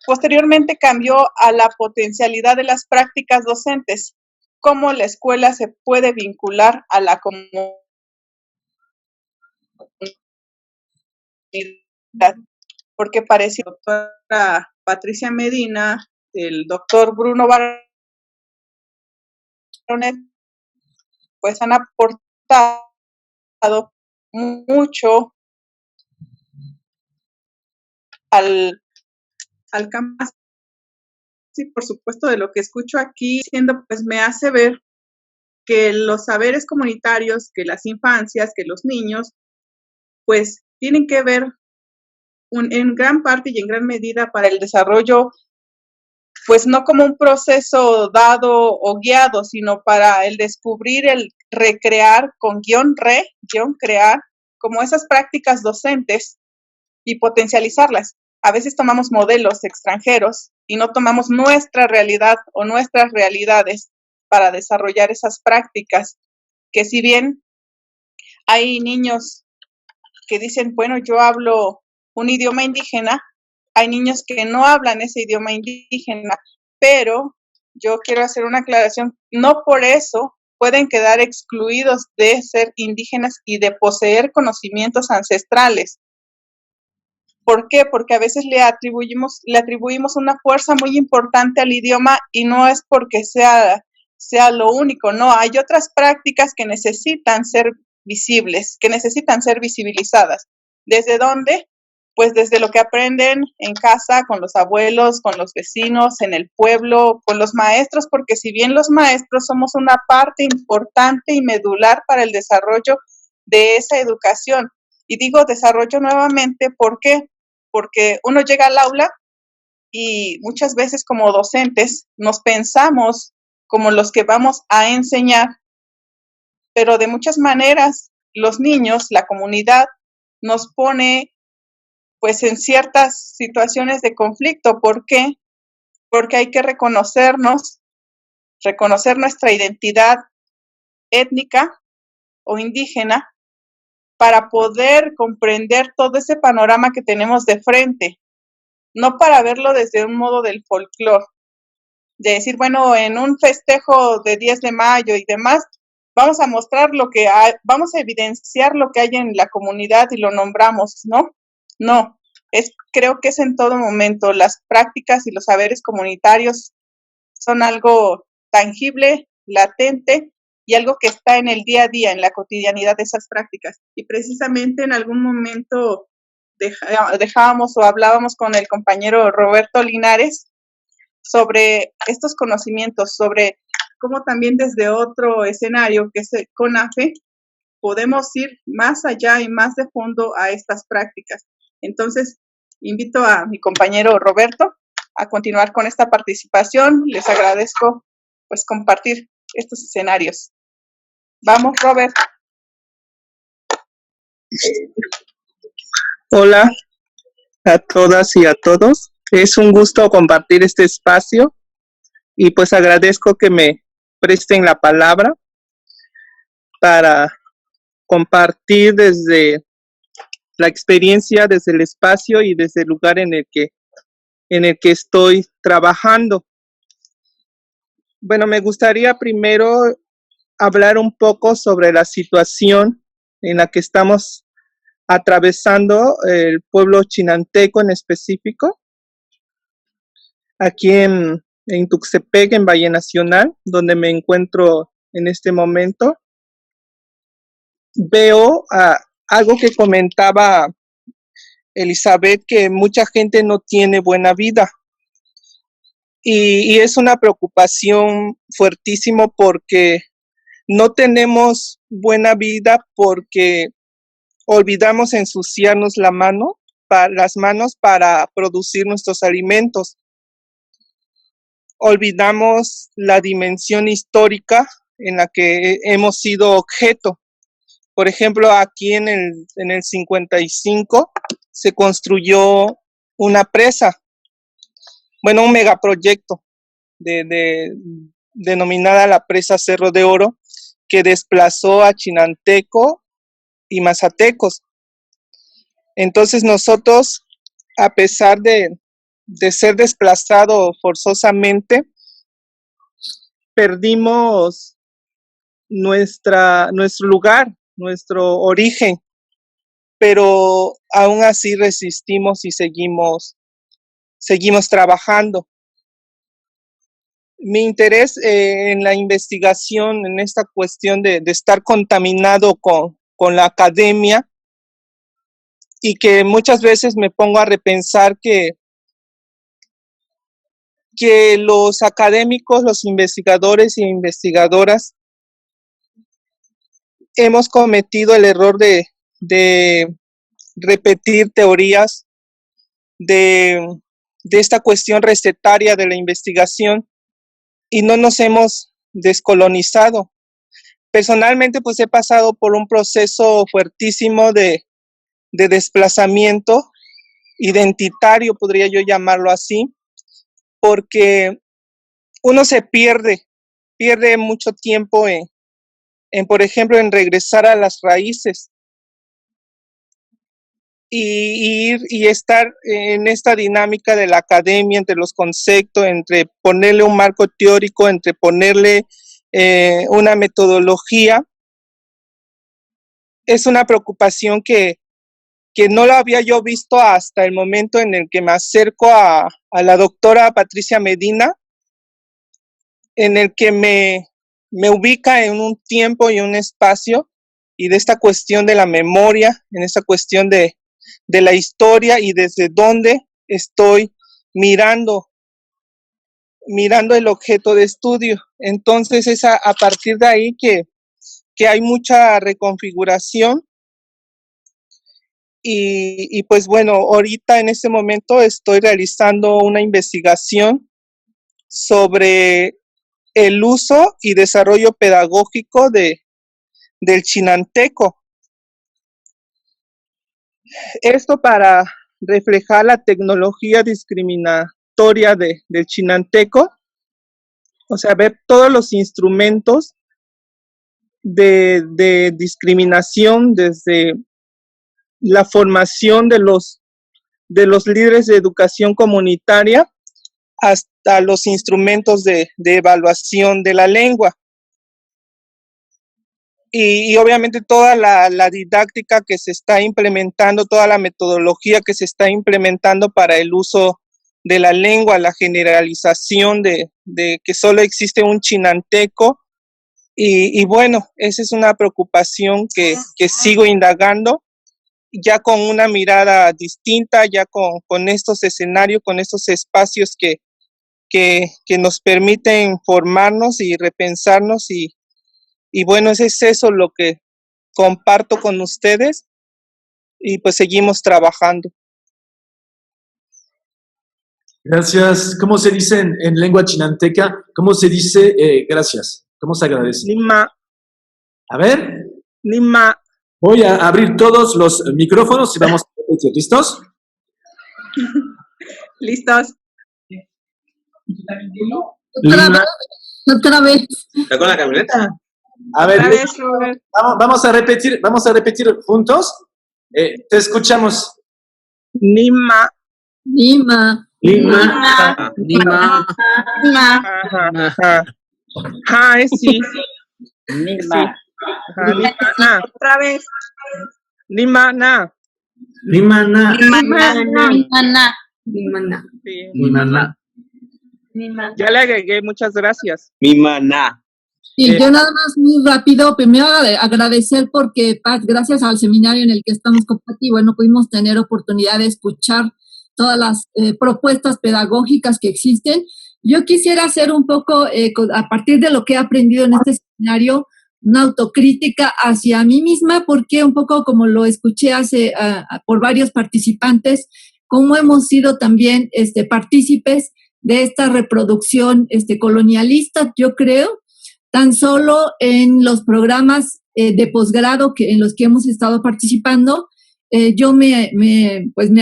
Posteriormente cambió a la potencialidad de las prácticas docentes, cómo la escuela se puede vincular a la comunidad, porque parece que la doctora Patricia Medina, el doctor Bruno Baronet, pues han aportado mucho al campo. Sí, por supuesto, de lo que escucho aquí, pues me hace ver que los saberes comunitarios, que las infancias, que los niños, pues tienen que ver en gran parte y en gran medida para el desarrollo, pues no como un proceso dado o guiado, sino para el descubrir, el recrear con crear, como esas prácticas docentes y potencializarlas. A veces tomamos modelos extranjeros y no tomamos nuestra realidad o nuestras realidades para desarrollar esas prácticas, que si bien hay niños que dicen, bueno, yo hablo un idioma indígena, hay niños que no hablan ese idioma indígena, pero yo quiero hacer una aclaración, no por eso pueden quedar excluidos de ser indígenas y de poseer conocimientos ancestrales. ¿Por qué? Porque a veces le atribuimos una fuerza muy importante al idioma y no es porque sea lo único, no, hay otras prácticas que necesitan ser visibles, que necesitan ser visibilizadas. ¿Desde dónde? Pues desde lo que aprenden en casa, con los abuelos, con los vecinos, en el pueblo, con los maestros, porque si bien los maestros somos una parte importante y medular para el desarrollo de esa educación. Y digo desarrollo nuevamente, ¿por qué? Porque uno llega al aula y muchas veces como docentes nos pensamos como los que vamos a enseñar, pero de muchas maneras los niños, la comunidad, nos pone pues en ciertas situaciones de conflicto. ¿Por qué? Porque hay que reconocernos, reconocer nuestra identidad étnica o indígena para poder comprender todo ese panorama que tenemos de frente, no para verlo desde un modo del folclore, de decir, bueno, en un festejo de 10 de mayo y demás, vamos a mostrar lo que hay, vamos a evidenciar lo que hay en la comunidad y lo nombramos, ¿no? No, creo que es en todo momento. Las prácticas y los saberes comunitarios son algo tangible, latente y algo que está en el día a día, en la cotidianidad de esas prácticas. Y precisamente en algún momento dejábamos o hablábamos con el compañero Roberto Linares sobre estos conocimientos, sobre cómo también desde otro escenario, que es el CONAFE, podemos ir más allá y más de fondo a estas prácticas. Entonces, invito a mi compañero Roberto a continuar con esta participación. Les agradezco pues compartir estos escenarios. Vamos, Robert. Hola a todas y a todos. Es un gusto compartir este espacio y pues agradezco que me presten la palabra para compartir desde la experiencia, desde el espacio y desde el lugar en el que estoy trabajando. Bueno, me gustaría primero hablar un poco sobre la situación en la que estamos atravesando el pueblo chinanteco en específico, aquí en Tuxtepec, en Valle Nacional, donde me encuentro en este momento. Veo algo que comentaba Elizabeth, que mucha gente no tiene buena vida. Y es una preocupación fuertísimo porque no tenemos buena vida porque olvidamos ensuciarnos las manos para producir nuestros alimentos. Olvidamos la dimensión histórica en la que hemos sido objeto. Por ejemplo, aquí en el 55 se construyó una presa, bueno, un megaproyecto denominada la presa Cerro de Oro, que desplazó a chinanteco y mazatecos. Entonces nosotros, a pesar de ser desplazados forzosamente, perdimos nuestro lugar, nuestro origen, pero aún así resistimos y seguimos trabajando. Mi interés en la investigación, en esta cuestión de estar contaminado con la academia, y que muchas veces me pongo a repensar que los académicos, los investigadores e investigadoras hemos cometido el error de repetir teorías de esta cuestión recetaria de la investigación y no nos hemos descolonizado. Personalmente, pues he pasado por un proceso fuertísimo de desplazamiento identitario, podría yo llamarlo así, porque uno se pierde mucho tiempo en, por ejemplo, en regresar a las raíces y ir y estar en esta dinámica de la academia, entre los conceptos, entre ponerle un marco teórico, entre ponerle una metodología. Es una preocupación que no lo había yo visto hasta el momento en el que me acerco a la doctora Patricia Medina, en el que me ubica en un tiempo y un espacio, y de esta cuestión de la memoria, en esta cuestión de la historia y desde dónde estoy mirando el objeto de estudio. Entonces es a partir de ahí que hay mucha reconfiguración. Y pues bueno, ahorita en este momento estoy realizando una investigación sobre el uso y desarrollo pedagógico de del chinanteco. Esto para reflejar la tecnología discriminatoria del chinanteco, o sea, ver todos los instrumentos de discriminación desde la formación de los líderes de educación comunitaria hasta los instrumentos de evaluación de la lengua. Y obviamente toda la didáctica que se está implementando, toda la metodología que se está implementando para el uso de la lengua, la generalización de que solo existe un chinanteco. Y bueno, esa es una preocupación que sigo indagando, ya con una mirada distinta, ya con estos escenarios, con estos espacios que nos permiten formarnos y repensarnos. Y bueno, es eso lo que comparto con ustedes y pues seguimos trabajando. Gracias. ¿Cómo se dice en lengua chinanteca? ¿Cómo se dice gracias? ¿Cómo se agradece? Nima. A ver. Nima. Voy a abrir todos los micrófonos y vamos a repetir. ¿Listos? ¿Listos? Otra vez. ¿Está con la camioneta? A ver, vamos a repetir juntos. Te escuchamos. Nima. Nima. Nima. Nima. Sí. Nima. Otra vez. Nimana. Nimana. Nimana. Ya le agregué, muchas gracias. Mimana. Y yo nada más muy rápido, primero agradecer porque, Paz, gracias al seminario en el que estamos compartiendo, bueno, pudimos tener oportunidad de escuchar todas las propuestas pedagógicas que existen. Yo quisiera hacer un poco, a partir de lo que he aprendido en este seminario, una autocrítica hacia mí misma, porque un poco como lo escuché por varios participantes, cómo hemos sido también partícipes de esta reproducción colonialista, yo creo, tan solo en los programas de posgrado en los que hemos estado participando. Yo me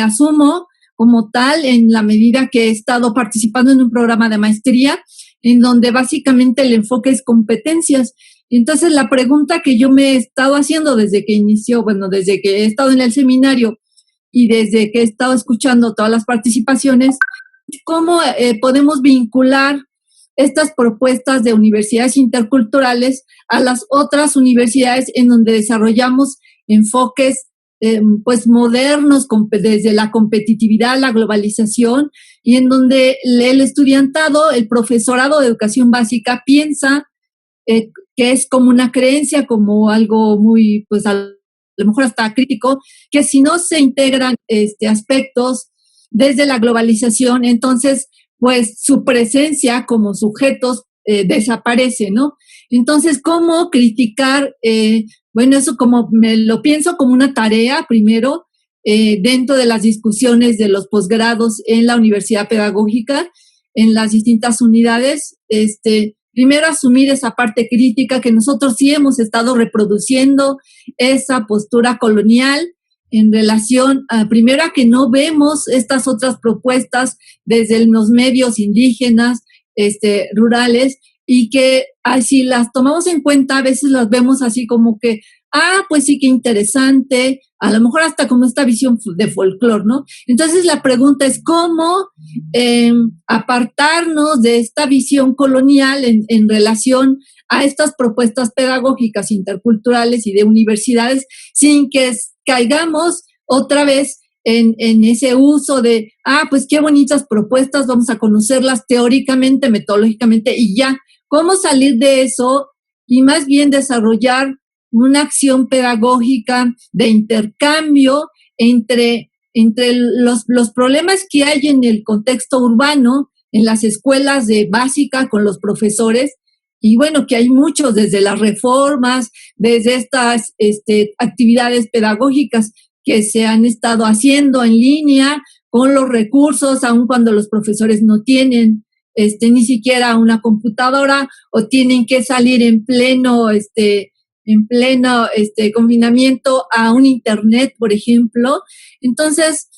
asumo como tal en la medida que he estado participando en un programa de maestría en donde básicamente el enfoque es competencias. Entonces, la pregunta que yo me he estado haciendo desde que desde que he estado en el seminario y desde que he estado escuchando todas las participaciones, ¿cómo podemos vincular estas propuestas de universidades interculturales a las otras universidades en donde desarrollamos enfoques modernos desde la competitividad, la globalización, y en donde el estudiantado, el profesorado de educación básica piensa que es como una creencia, como algo muy, pues a lo mejor hasta crítico, que si no se integran aspectos desde la globalización, entonces pues su presencia como sujetos desaparece, ¿no? Entonces, ¿cómo criticar? Eso como me lo pienso como una tarea, primero, dentro de las discusiones de los posgrados en la universidad pedagógica, en las distintas unidades, primero asumir esa parte crítica que nosotros sí hemos estado reproduciendo, esa postura colonial, en relación, primero, a que no vemos estas otras propuestas desde los medios indígenas, rurales, y que si las tomamos en cuenta, a veces las vemos así como que, pues sí, qué interesante, a lo mejor hasta como esta visión de folclore, ¿no? Entonces la pregunta es cómo apartarnos de esta visión colonial en relación a estas propuestas pedagógicas interculturales y de universidades, sin que caigamos otra vez en ese uso de, pues qué bonitas propuestas, vamos a conocerlas teóricamente, metodológicamente y ya. ¿Cómo salir de eso y más bien desarrollar una acción pedagógica de intercambio entre los problemas que hay en el contexto urbano, en las escuelas de básica con los profesores? Y bueno, que hay muchos, desde las reformas, desde estas actividades pedagógicas que se han estado haciendo en línea con los recursos, aun cuando los profesores no tienen ni siquiera una computadora o tienen que salir en pleno en pleno confinamiento a un internet, por ejemplo. Entonces,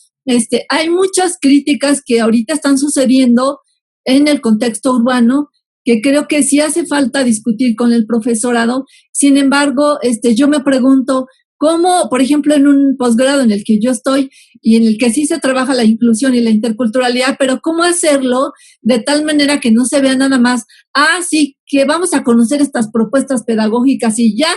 hay muchas críticas que ahorita están sucediendo en el contexto urbano que creo que sí hace falta discutir con el profesorado. Sin embargo, yo me pregunto, ¿cómo, por ejemplo, en un posgrado en el que yo estoy y en el que sí se trabaja la inclusión y la interculturalidad, pero cómo hacerlo de tal manera que no se vea nada más, sí, que vamos a conocer estas propuestas pedagógicas y ya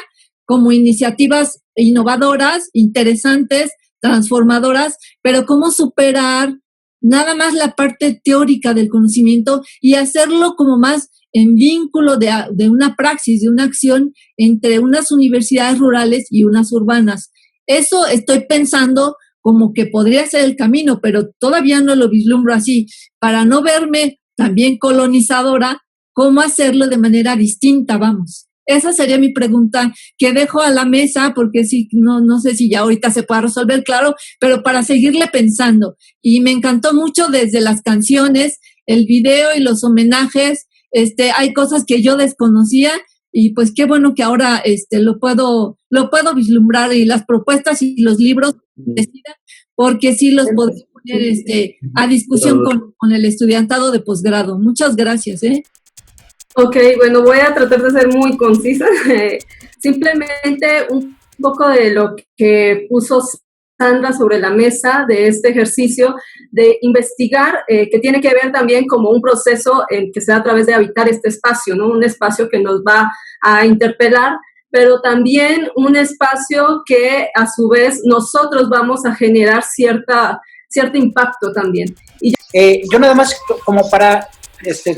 como iniciativas innovadoras, interesantes, transformadoras, pero cómo superar nada más la parte teórica del conocimiento y hacerlo como más en vínculo de una praxis, de una acción entre unas universidades rurales y unas urbanas. Eso estoy pensando como que podría ser el camino, pero todavía no lo vislumbro así. Para no verme también colonizadora, ¿cómo hacerlo de manera distinta? Vamos. Esa sería mi pregunta que dejo a la mesa porque sí, no sé si ya ahorita se pueda resolver, claro, pero para seguirle pensando. Y me encantó mucho desde las canciones, el video y los homenajes. Hay cosas que yo desconocía y pues qué bueno que ahora lo puedo vislumbrar y las propuestas y los libros decidan, porque sí los podría poner a discusión con el estudiantado de posgrado. Muchas gracias. Ok, bueno, voy a tratar de ser muy concisa. Simplemente un poco de lo que puso Sandra sobre la mesa de este ejercicio de investigar, que tiene que ver también como un proceso que se da a través de habitar este espacio, ¿no? Un espacio que nos va a interpelar, pero también un espacio que a su vez nosotros vamos a generar cierto impacto también. Y yo nada más como para,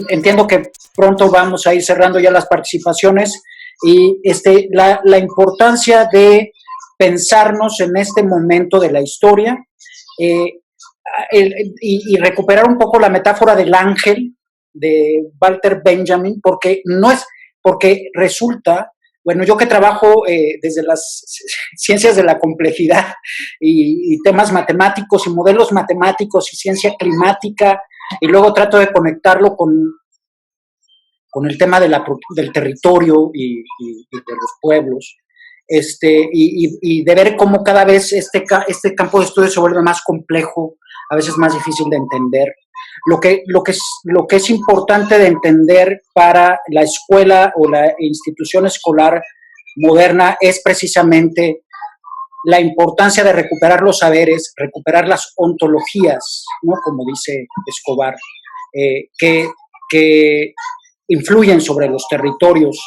entiendo que pronto vamos a ir cerrando ya las participaciones y la importancia de pensarnos en este momento de la historia y recuperar un poco la metáfora del ángel de Walter Benjamin, porque resulta, bueno, yo que trabajo desde las ciencias de la complejidad y temas matemáticos y modelos matemáticos y ciencia climática, y luego trato de conectarlo con el tema del territorio y de los pueblos. Y de ver cómo cada vez este campo de estudio se vuelve más complejo, a veces más difícil de entender. Lo que es importante de entender para la escuela o la institución escolar moderna es precisamente la importancia de recuperar los saberes, recuperar las ontologías, ¿no? Como dice Escobar, que influyen sobre los territorios.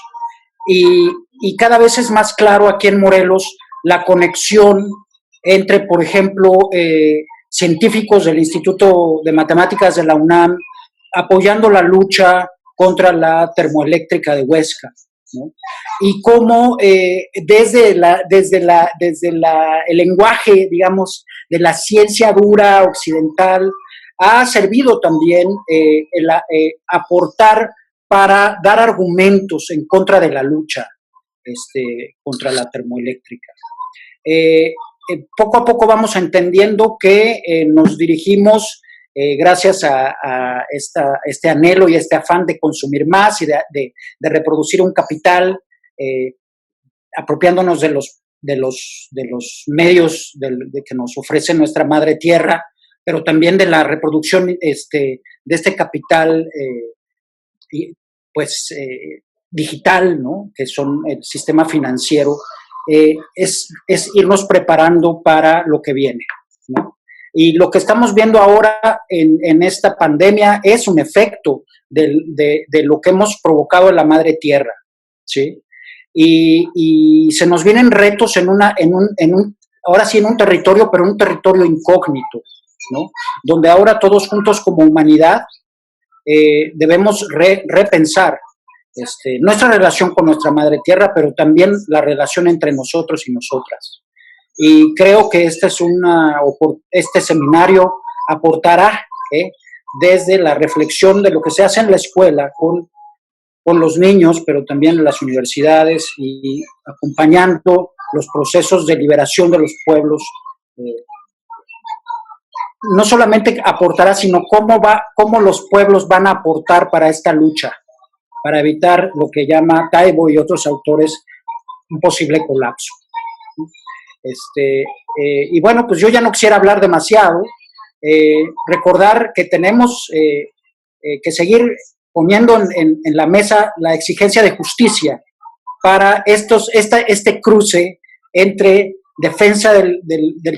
Y cada vez es más claro aquí en Morelos la conexión entre, por ejemplo, científicos del Instituto de Matemáticas de la UNAM apoyando la lucha contra la termoeléctrica de Huesca, ¿no? Y cómo desde el lenguaje, digamos, de la ciencia dura occidental ha servido también aportar para dar argumentos en contra de la lucha contra la termoeléctrica. Poco a poco vamos entendiendo que nos dirigimos, gracias a este anhelo y este afán de consumir más y de reproducir un capital, apropiándonos de los medios que nos ofrece nuestra madre tierra, pero también de la reproducción de este capital digital, ¿no? Que son el sistema financiero, es irnos preparando para lo que viene, ¿no? Y lo que estamos viendo ahora en esta pandemia es un efecto de lo que hemos provocado en la madre tierra, ¿sí? Y se nos vienen retos ahora sí en un territorio, pero un territorio incógnito, ¿no? Donde ahora todos juntos como humanidad debemos repensar nuestra relación con nuestra madre tierra, pero también la relación entre nosotros y nosotras. Y creo que este seminario aportará desde la reflexión de lo que se hace en la escuela con los niños, pero también en las universidades y acompañando los procesos de liberación de los pueblos. No solamente aportará, sino cómo los pueblos van a aportar para esta lucha, para evitar lo que llama Taibo y otros autores un posible colapso. Y bueno, pues yo ya no quisiera hablar demasiado, recordar que tenemos que seguir poniendo en la mesa la exigencia de justicia para este cruce entre defensa del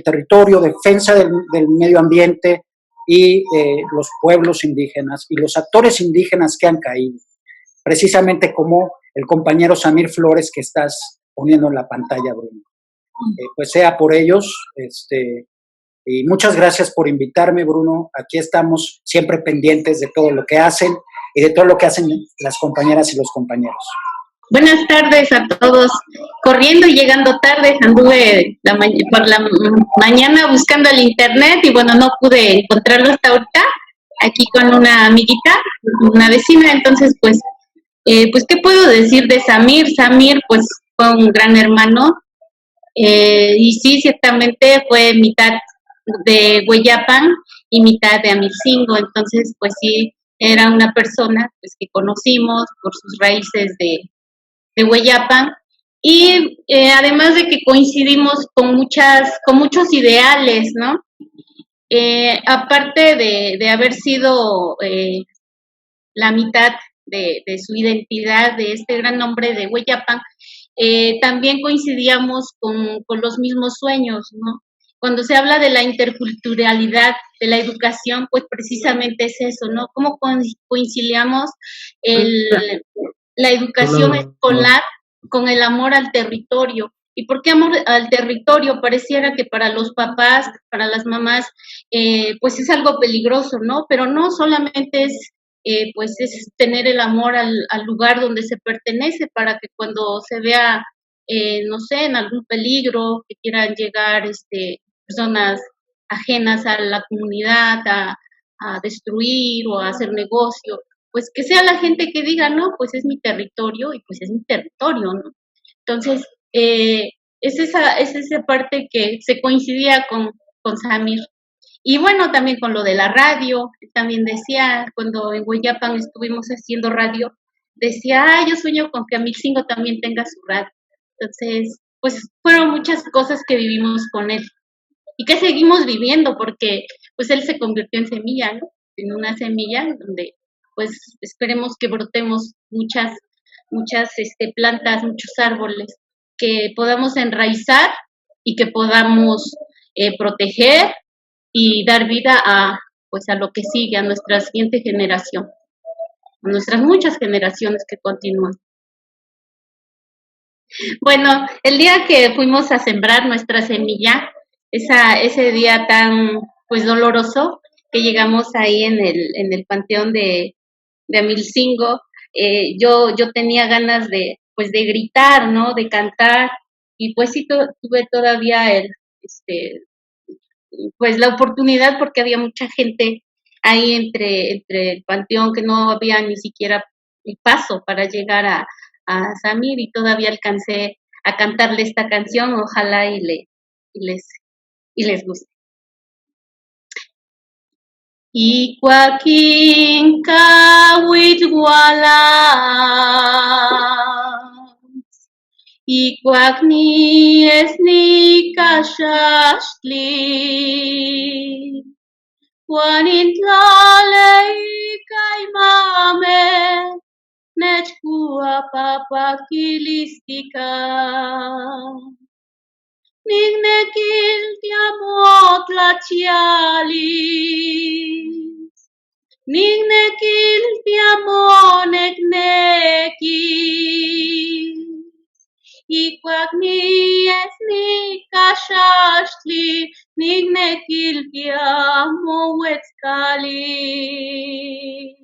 territorio, defensa del medio ambiente y los pueblos indígenas y los actores indígenas que han caído, precisamente como el compañero Samir Flores que estás poniendo en la pantalla, Bruno. Pues sea por ellos, y muchas gracias por invitarme, Bruno. Aquí estamos siempre pendientes de todo lo que hacen y de todo lo que hacen las compañeras y los compañeros. Buenas tardes a todos. Corriendo y llegando tarde, anduve por la mañana buscando el internet y bueno, no pude encontrarlo hasta ahorita, aquí con una amiguita, una vecina. Entonces pues ¿qué puedo decir de Samir? Samir pues fue un gran hermano, y sí, ciertamente fue mitad de Hueyapan y mitad de Amilcingo. Entonces pues sí, era una persona pues que conocimos por sus raíces de Hueyapan, y además de que coincidimos con muchos ideales, ¿no? Aparte de haber sido la mitad de su identidad, de este gran nombre de Hueyapan, también coincidíamos con los mismos sueños, ¿no? Cuando se habla de la interculturalidad, de la educación, pues precisamente es eso, ¿no? Cómo conciliamos la educación escolar con el amor al territorio. ¿Y por qué amor al territorio? Pareciera que para los papás, para las mamás, pues es algo peligroso, ¿no? Pero no solamente es, pues es tener el amor al lugar donde se pertenece, para que cuando se vea, no sé, en algún peligro, que quieran llegar personas ajenas a la comunidad a destruir o a hacer negocio, pues que sea la gente que diga, no, pues es mi territorio y pues es mi territorio, ¿no? Entonces, es esa parte que se coincidía con Samir. Y bueno, también con lo de la radio, también decía, cuando en Hueyapan estuvimos haciendo radio, decía, yo sueño con que Amilcingo también tenga su radio. Entonces, pues fueron muchas cosas que vivimos con él y que seguimos viviendo, porque pues él se convirtió en semilla, ¿no? En una semilla donde pues esperemos que brotemos muchas plantas, muchos árboles, que podamos enraizar y que podamos proteger y dar vida a lo que sigue, a nuestra siguiente generación, a nuestras muchas generaciones que continúan. Bueno, el día que fuimos a sembrar nuestra semilla, ese día tan pues doloroso, que llegamos ahí en el panteón de Amilcingo, yo tenía ganas de gritar, ¿no? De cantar, y pues sí tuve todavía pues la oportunidad, porque había mucha gente ahí entre el panteón, que no había ni siquiera el paso para llegar a Samir, y todavía alcancé a cantarle esta canción. Ojalá y les guste. Ikuakin kawit wala, ikuak ni esni kashashli, wanin tlale kay mame, nechkua papakilistika. Nignekil tiamot la chialis, nignekil tiamonek nekis, ikuak ni esni kashashli, nignekil tiamowetzkali.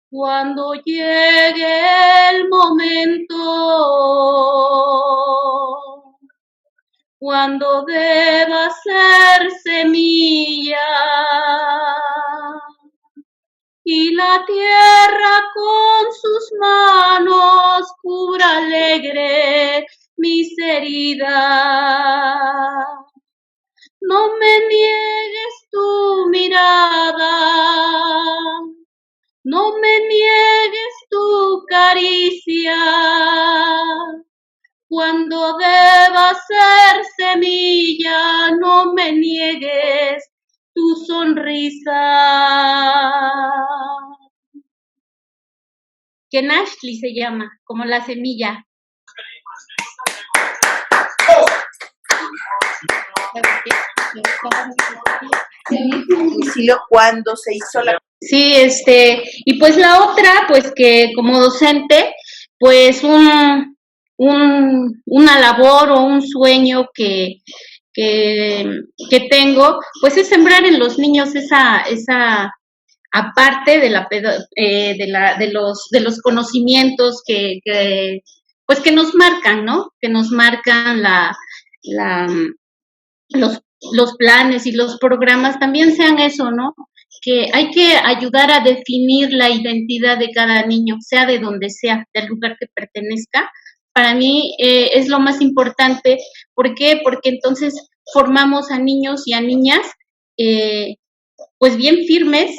Cuando llegue el momento, cuando deba ser semilla y la tierra con sus manos cubra alegre mis heridas, no me niegues tu mirada, no me niegues tu caricia, deba ser semilla, no me niegues tu sonrisa. Kenashli se llama, como la semilla. ¿Cuándo se hizo la... Sí, y pues la otra, pues que como docente, pues una labor o un sueño que tengo, pues es sembrar en los niños esa aparte de los conocimientos pues que nos marcan, ¿no? Que nos marcan los planes y los programas, también sean eso, ¿no? Que hay que ayudar a definir la identidad de cada niño, sea de donde sea, del lugar que pertenezca. Para mí es lo más importante. ¿Por qué? Porque entonces formamos a niños y a niñas pues bien firmes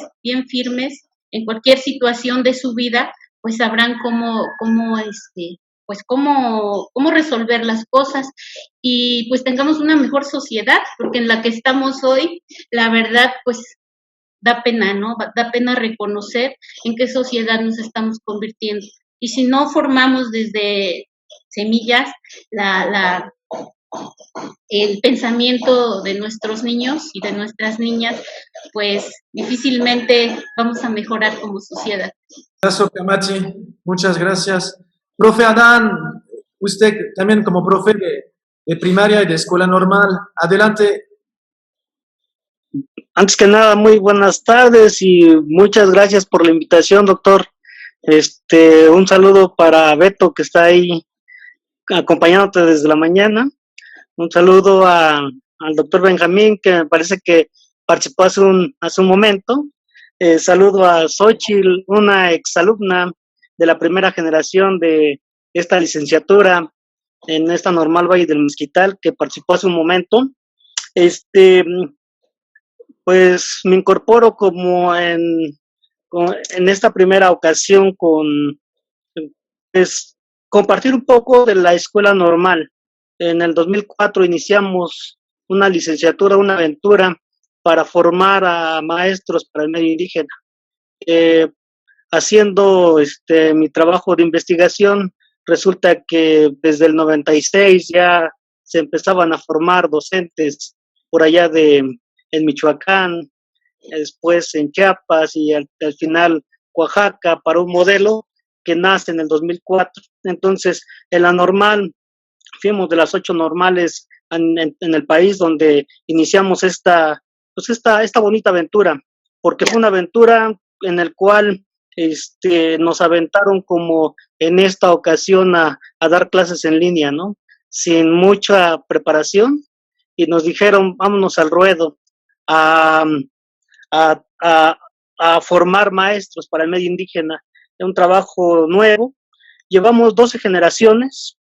en cualquier situación de su vida, pues sabrán cómo resolver las cosas y pues tengamos una mejor sociedad, porque en la que estamos hoy, la verdad, pues da pena, ¿no? Da pena reconocer en qué sociedad nos estamos convirtiendo. Y si no formamos desde semillas el pensamiento de nuestros niños y de nuestras niñas, pues difícilmente vamos a mejorar como sociedad. Gracias, Camachi. Muchas gracias. Profe Adán, usted también como profe de primaria y de escuela normal, adelante. Antes que nada, muy buenas tardes y muchas gracias por la invitación, doctor. Un saludo para Beto, que está ahí acompañándote desde la mañana. Un saludo al doctor Benjamín, que me parece que participó hace un momento. Saludo a Xochitl, una exalumna de la primera generación de esta licenciatura en esta Normal Valle del Mezquital, que participó hace un momento. Pues me incorporo como en esta primera ocasión con compartir un poco de la escuela normal. En el 2004 iniciamos una licenciatura, una aventura para formar a maestros para el medio indígena. Haciendo mi trabajo de investigación, resulta que desde el 96 ya se empezaban a formar docentes por allá en Michoacán, después en Chiapas y al final Oaxaca, para un modelo que nace en el 2004. Entonces, en la normal, fuimos de las 8 normales en el país donde iniciamos esta bonita aventura, porque fue una aventura en la cual nos aventaron como en esta ocasión a dar clases en línea, ¿no? Sin mucha preparación, y nos dijeron, vámonos al ruedo a formar maestros para el medio indígena. Es un trabajo nuevo. Llevamos 12 generaciones,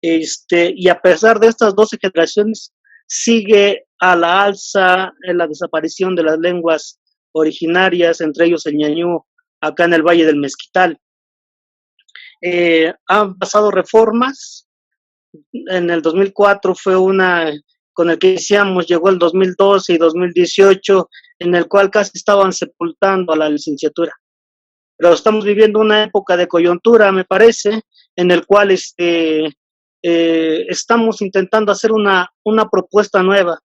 y a pesar de estas 12 generaciones, sigue a la alza en la desaparición de las lenguas originarias, entre ellos el ñañú, acá en el Valle del Mezquital. Han pasado reformas. En el 2004 fue una con el que iniciamos, llegó el 2012 y 2018, en el cual casi estaban sepultando a la licenciatura. Pero estamos viviendo una época de coyuntura, me parece, en el cual estamos intentando hacer una propuesta nueva.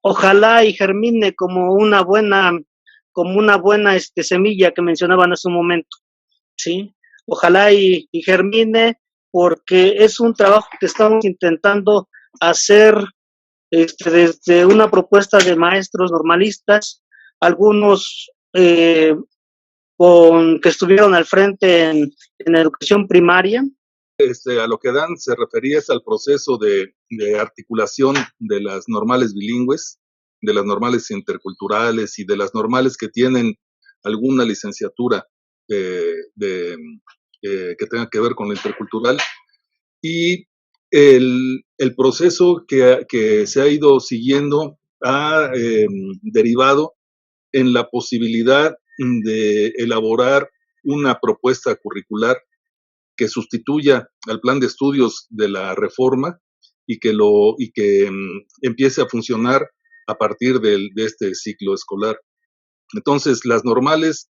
Ojalá y germine como una buena semilla que mencionaban hace un momento, ¿sí? Ojalá y germine, porque es un trabajo que estamos intentando hacer desde una propuesta de maestros normalistas, algunos que estuvieron al frente en educación primaria. A lo que Dan se refería es al proceso de articulación de las normales bilingües, de las normales interculturales y de las normales que tienen alguna licenciatura que tenga que ver con lo intercultural, y el proceso que se ha ido siguiendo ha derivado en la posibilidad de elaborar una propuesta curricular que sustituya al plan de estudios de la reforma y que empiece a funcionar a partir de este ciclo escolar. Entonces, las normales,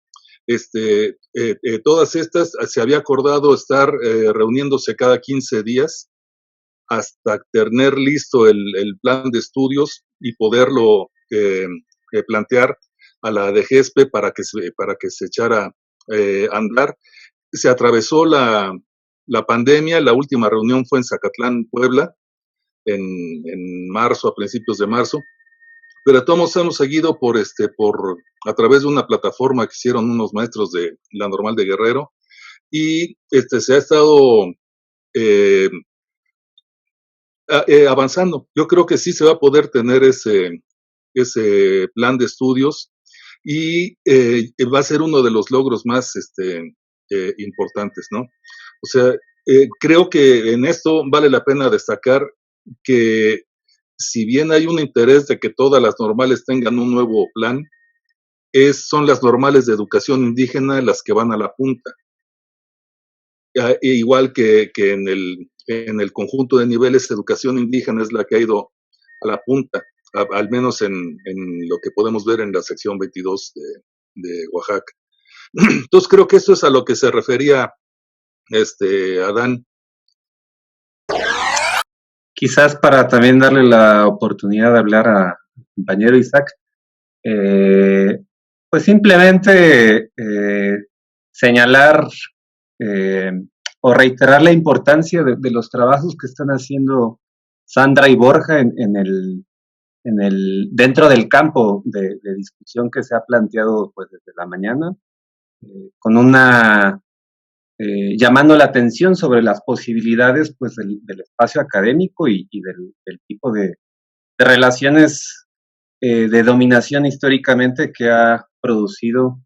todas estas, se había acordado estar reuniéndose cada 15 días hasta tener listo el plan de estudios y poderlo plantear a la DGESPE para que se echara a andar. Se atravesó la pandemia, la última reunión fue en Zacatlán, Puebla, en marzo, a principios de marzo, pero todos hemos seguido a través de una plataforma que hicieron unos maestros de la Normal de Guerrero, y se ha estado avanzando. Yo creo que sí se va a poder tener ese plan de estudios y va a ser uno de los logros más importantes, ¿no? O sea, creo que en esto vale la pena destacar que si bien hay un interés de que todas las normales tengan un nuevo plan, son las normales de educación indígena las que van a la punta. Igual que en el conjunto de niveles, educación indígena es la que ha ido a la punta, al menos en lo que podemos ver en la sección 22 de Oaxaca. Entonces creo que esto es a lo que se refería Adán. Quizás para también darle la oportunidad de hablar a compañero Isaac, pues simplemente señalar o reiterar la importancia de los trabajos que están haciendo Sandra y Borja dentro del campo de discusión que se ha planteado pues desde la mañana, con llamando la atención sobre las posibilidades pues del espacio académico y del tipo de relaciones de dominación históricamente que ha producido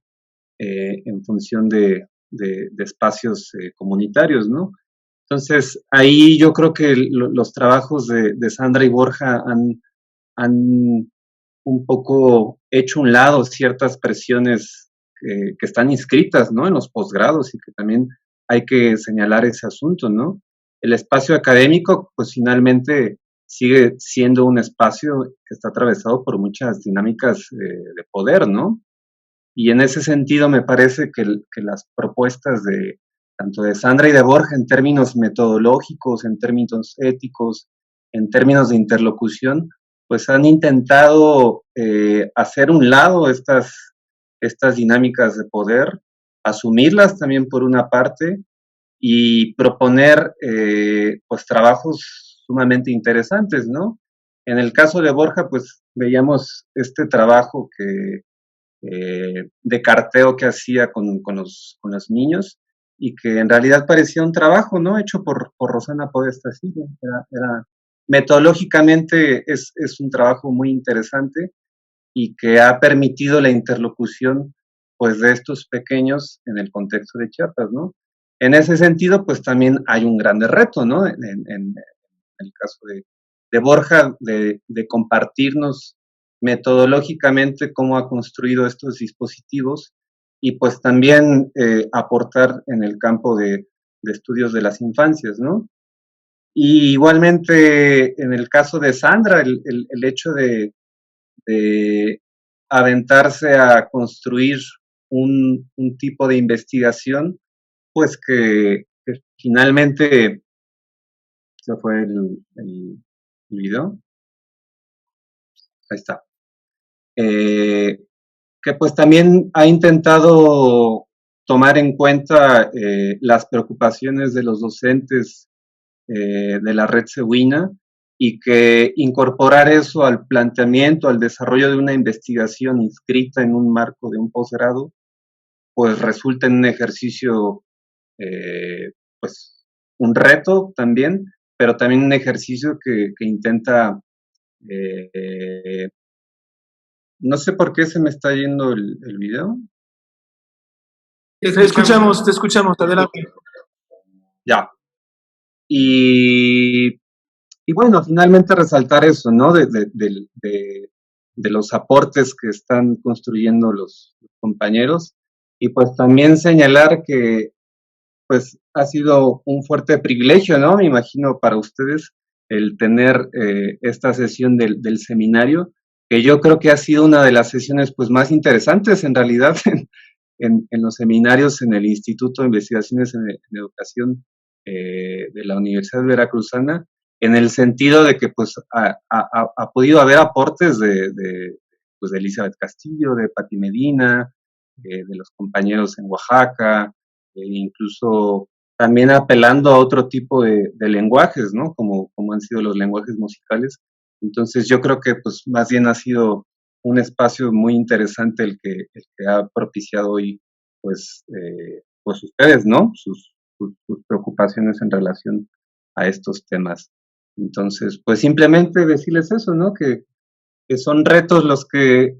en función de espacios comunitarios, ¿no? Entonces, ahí yo creo que los trabajos de Sandra y Borja han un poco hecho a un lado ciertas presiones que están inscritas, ¿no?, en los posgrados, y que también hay que señalar ese asunto, ¿no? El espacio académico, pues finalmente sigue siendo un espacio que está atravesado por muchas dinámicas de poder, ¿no? Y en ese sentido me parece que las propuestas tanto de Sandra y de Borja en términos metodológicos, en términos éticos, en términos de interlocución, pues han intentado hacer un lado estas dinámicas de poder, asumirlas también por una parte y proponer pues trabajos sumamente interesantes, ¿no? En el caso de Borja, pues veíamos este trabajo de carteo que hacía con los niños, y que en realidad parecía un trabajo, ¿no?, hecho por Rosana Podesta. Sí, metodológicamente es un trabajo muy interesante y que ha permitido la interlocución pues de estos pequeños en el contexto de Chiapas, ¿no? En ese sentido, pues también hay un gran reto, ¿no?, en el caso de Borja, de compartirnos metodológicamente cómo ha construido estos dispositivos, y pues también aportar en el campo de estudios de las infancias, ¿no? Y igualmente en el caso de Sandra, el hecho de aventarse a construir un tipo de investigación, pues que finalmente, ¿se fue el video? Ahí está. Que pues también ha intentado tomar en cuenta las preocupaciones de los docentes de la red cebuina, y que incorporar eso al planteamiento, al desarrollo de una investigación inscrita en un marco de un posgrado, pues resulta en un ejercicio, pues un reto también, pero también un ejercicio que intenta, no sé por qué se me está yendo el video. Te escuchamos, adelante. Ya. Y bueno, finalmente resaltar eso, ¿no?, de los aportes que están construyendo los compañeros, y pues también señalar que pues ha sido un fuerte privilegio, ¿no? Me imagino para ustedes el tener esta sesión del seminario, que yo creo que ha sido una de las sesiones pues más interesantes en realidad en los seminarios en el Instituto de Investigaciones en Educación de la Universidad Veracruzana, en el sentido de que pues ha podido haber aportes pues, de Elizabeth Castillo, de Pati Medina, de los compañeros en Oaxaca, incluso también apelando a otro tipo de lenguajes, ¿no? Como han sido los lenguajes musicales. Entonces yo creo que pues más bien ha sido un espacio muy interesante el que ha propiciado hoy pues ustedes, ¿no? Sus preocupaciones en relación a estos temas. Entonces, pues simplemente decirles eso, ¿no? Que son retos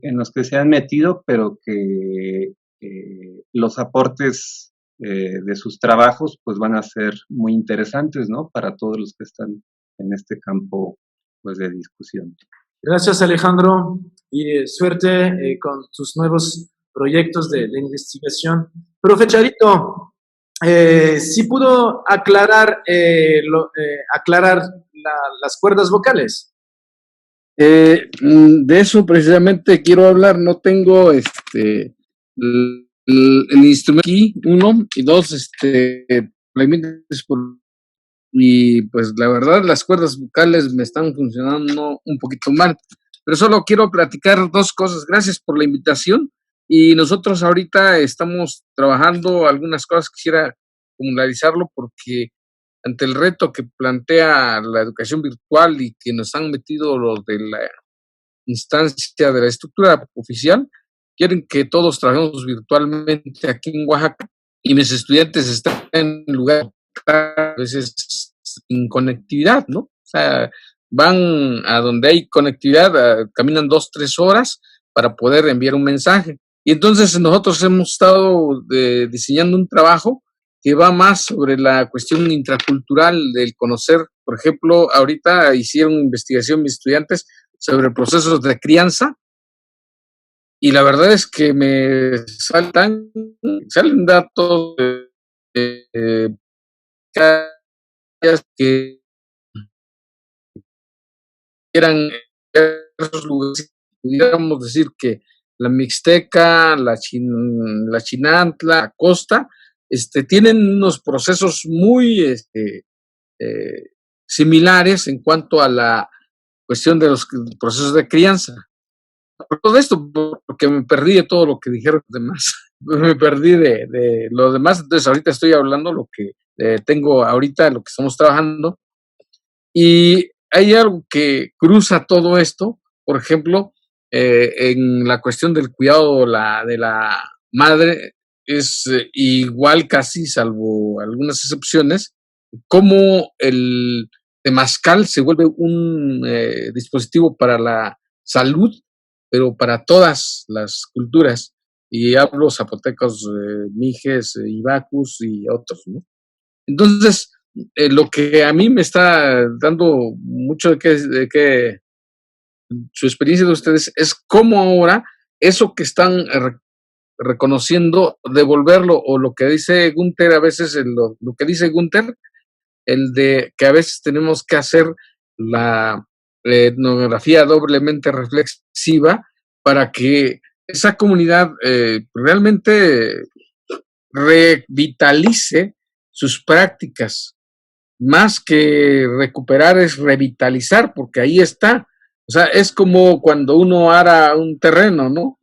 en los que se han metido, pero que los aportes de sus trabajos pues van a ser muy interesantes, ¿no? Para todos los que están en este campo pues de discusión. Gracias, Alejandro, y suerte con tus nuevos proyectos de investigación. Profe Charito, ¿sí pudo aclarar, las cuerdas vocales? De eso precisamente quiero hablar. No tengo el instrumento aquí, 1, y 2, y pues la verdad las cuerdas vocales me están funcionando un poquito mal, pero solo quiero platicar 2 cosas. Gracias por la invitación, y nosotros ahorita estamos trabajando algunas cosas. Quisiera comunalizarlo porque ante el reto que plantea la educación virtual y que nos han metido los de la instancia de la estructura oficial, quieren que todos trabajemos virtualmente aquí en Oaxaca, y mis estudiantes están en lugar a veces sin conectividad, ¿no? O sea, van a donde hay conectividad, caminan 2-3 horas para poder enviar un mensaje. Y entonces nosotros hemos estado diseñando un trabajo que va más sobre la cuestión intracultural del conocer. Por ejemplo, ahorita hicieron investigación mis estudiantes sobre procesos de crianza, y la verdad es que me salen datos que eran esos lugares. Pudiéramos decir que la Mixteca, la Chinantla, la Costa, tienen unos procesos muy similares en cuanto a la cuestión de los procesos de crianza. Por todo esto, porque me perdí de todo lo que dijeron los demás. Me perdí de los demás, entonces ahorita estoy hablando lo que tengo ahorita, lo que estamos trabajando. Y hay algo que cruza todo esto, por ejemplo, en la cuestión del cuidado de la madre, es igual casi, salvo algunas excepciones, como el temazcal se vuelve un dispositivo para la salud, pero para todas las culturas, y hablo zapotecos, mijes, ibacus y otros, ¿no? Entonces, lo que a mí me está dando mucho de que su experiencia de ustedes es cómo ahora eso que están reconociendo, devolverlo, o lo que dice Gunther a veces, lo que dice Gunther, el de que a veces tenemos que hacer la etnografía doblemente reflexiva para que esa comunidad realmente revitalice sus prácticas. Más que recuperar es revitalizar, porque ahí está. O sea, es como cuando uno ara un terreno, ¿no?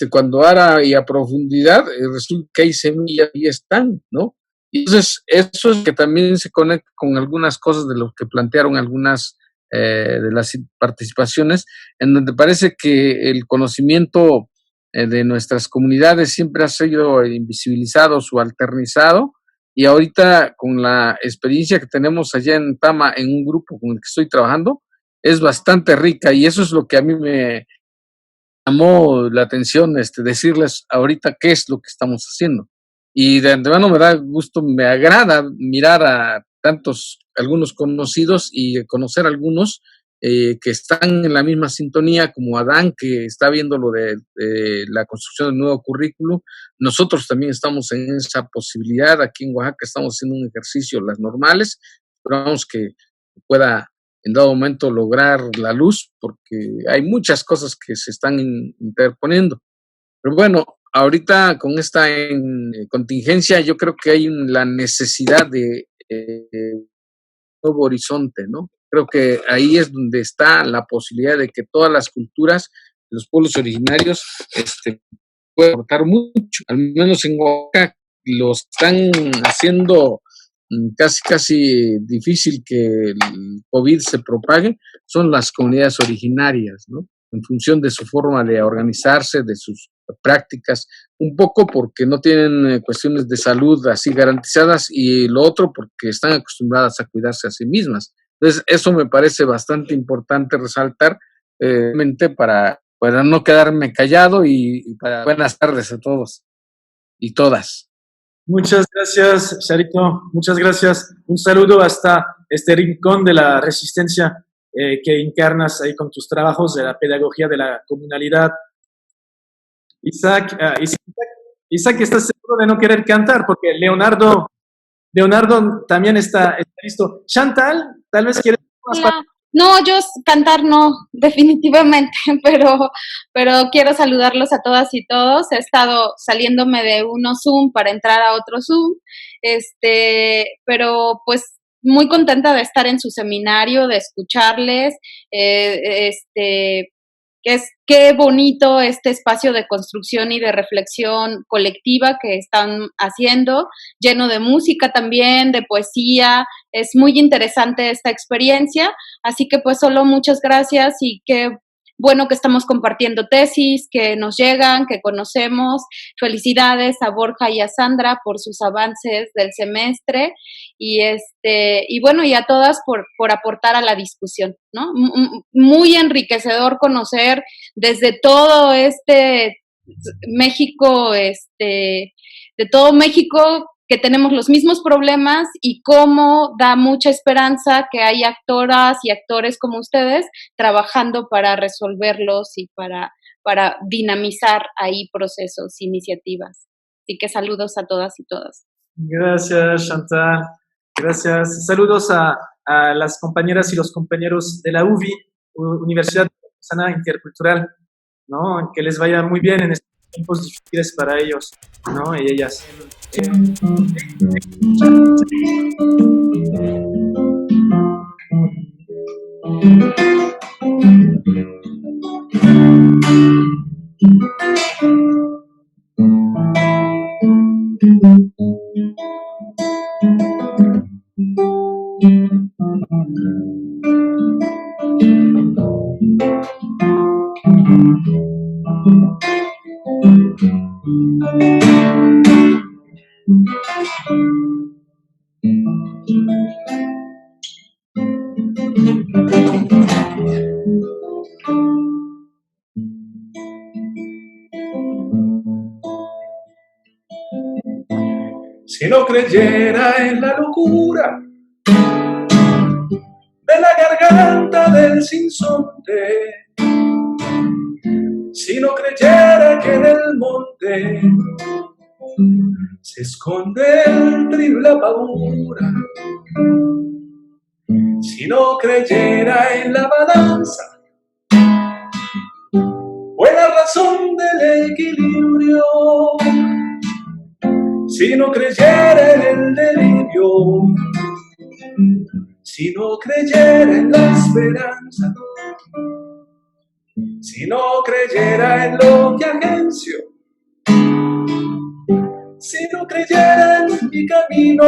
Cuando ara y a profundidad, resulta que hay semillas y están, ¿no? Entonces, eso es que también se conecta con algunas cosas de lo que plantearon algunas de las participaciones, en donde parece que el conocimiento de nuestras comunidades siempre ha sido invisibilizado, subalternizado, y ahorita con la experiencia que tenemos allá en Tama, en un grupo con el que estoy trabajando, es bastante rica, y eso es lo que a mí me llamó la atención, decirles ahorita qué es lo que estamos haciendo. Y de antemano me da gusto, me agrada mirar a algunos conocidos y conocer algunos que están en la misma sintonía, como Adán, que está viendo lo de la construcción del nuevo currículo. Nosotros también estamos en esa posibilidad. Aquí en Oaxaca estamos haciendo un ejercicio, las normales. Esperamos que pueda en dado momento lograr la luz, porque hay muchas cosas que se están interponiendo. Pero bueno, ahorita con esta contingencia yo creo que hay la necesidad de nuevo horizonte, ¿no? Creo que ahí es donde está la posibilidad de que todas las culturas, los pueblos originarios, puedan aportar mucho. Al menos en Oaxaca lo están haciendo casi difícil que el COVID se propague, son las comunidades originarias, ¿no? En función de su forma de organizarse, de sus prácticas, un poco porque no tienen cuestiones de salud así garantizadas y lo otro porque están acostumbradas a cuidarse a sí mismas. Entonces, eso me parece bastante importante resaltar, para no quedarme callado y para buenas tardes a todos y todas. Muchas gracias, Charito. Muchas gracias. Un saludo hasta este rincón de la resistencia que encarnas ahí con tus trabajos de la pedagogía de la comunalidad. Isaac, ¿estás seguro de no querer cantar? Porque Leonardo también está listo. Chantal, tal vez quieres... No, yo cantar no, definitivamente, pero quiero saludarlos a todas y todos. He estado saliéndome de uno Zoom para entrar a otro Zoom, pero pues muy contenta de estar en su seminario, de escucharles, qué bonito este espacio de construcción y de reflexión colectiva que están haciendo, lleno de música también, de poesía. Es muy interesante esta experiencia, así que pues solo muchas gracias y qué bueno que estamos compartiendo tesis, que nos llegan, que conocemos. Felicidades a Borja y a Sandra por sus avances del semestre y bueno, y a todas por aportar a la discusión, ¿no? Muy enriquecedor conocer desde todo México, de todo México, que tenemos los mismos problemas y cómo da mucha esperanza que hay actoras y actores como ustedes trabajando para resolverlos y para dinamizar ahí procesos, iniciativas. Así que saludos a todas y todas. Gracias, Chantal. Gracias. Saludos a las compañeras y los compañeros de la UVI, Universidad Sana Intercultural, ¿no? Que les vaya muy bien en estos tiempos difíciles para ellos, ¿no? Y ellas. Si no creyera en la locura de la garganta del sinsonte, si no creyera que en el monte se esconde el trigo y la pavura, si no creyera en la balanza o en la razón del equilibrio, si no creyera en el delirio, si no creyera en la esperanza, si no creyera en lo que agencio, si no creyera en mi camino,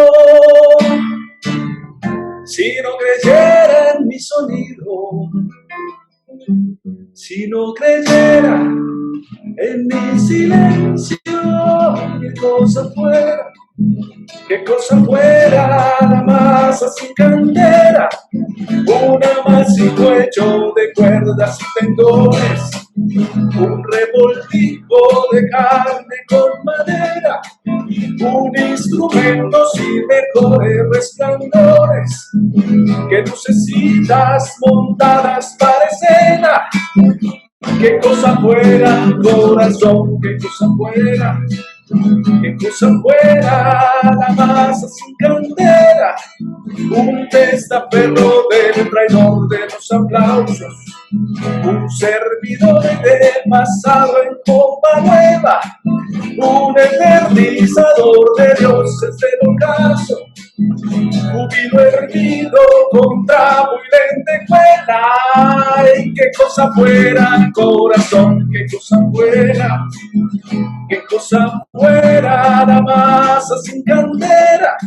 si no creyera en mi sonido, si no creyera en mi silencio, qué cosa fuera la masa sin cantera, un amasijo hecho de cuerdas y tendones, un revoltijo de carne con madera, un instrumento sin mejores resplandores que lucecitas montadas para escena. Qué cosa fuera, corazón, qué cosa fuera, qué cosa fuera, la masa sin candela, un testaferro del traidor de los aplausos, un servidor del pasado en copa nueva, un eternizador de dioses del ocaso, júbilo hervido con trapo y lentejuela. Ay, qué cosa fuera, corazón, qué cosa fuera, qué cosa fuera, la masa sin candela,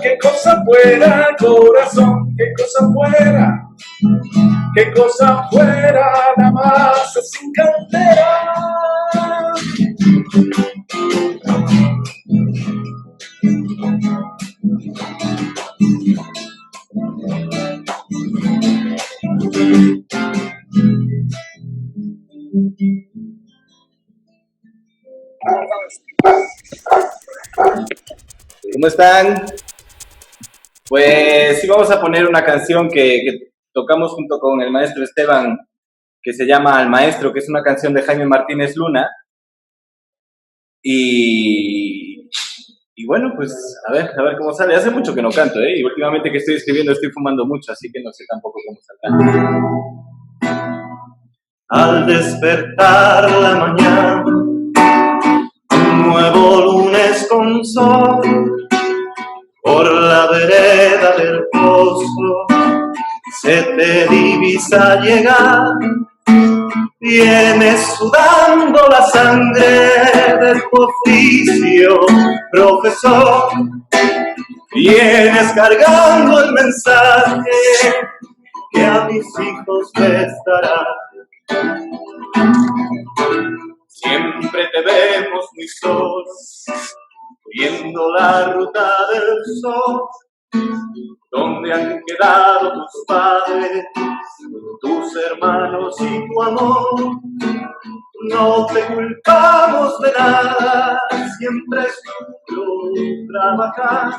qué cosa fuera, corazón, qué cosa fuera, qué cosa fuera, la masa sin candela. ¿Cómo están? Pues sí, vamos a poner una canción que tocamos junto con el maestro Esteban, que se llama Al Maestro, que es una canción de Jaime Martínez Luna. Y bueno, pues a ver cómo sale. Hace mucho que no canto, y últimamente que estoy escribiendo estoy fumando mucho, así que no sé tampoco cómo saldrá. Al despertar la mañana, un nuevo lunes con sol, por la vereda del pozo se te divisa llegar. Vienes sudando la sangre de tu oficio, profesor. Vienes cargando el mensaje que a mis hijos les dará. Siempre te vemos muy solos, viendo la ruta del sol, donde han quedado tus padres, tus hermanos y tu amor. No te culpamos de nada, siempre es duro trabajar.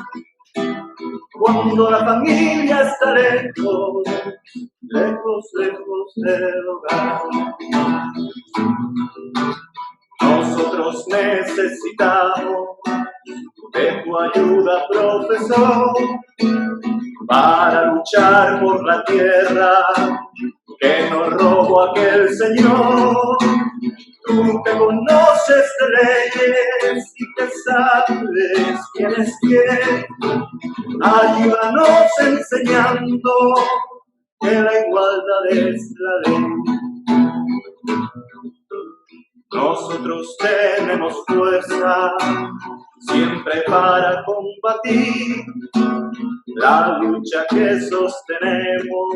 Cuando la familia está lejos, lejos, lejos del hogar. Nosotros necesitamos de tu ayuda, profesor, para luchar por la tierra que nos robó aquel señor. Tú que conoces de leyes y que sabes quién es quién, ayúdanos enseñando que la igualdad es la ley. Nosotros tenemos fuerza siempre para combatir la lucha que sostenemos.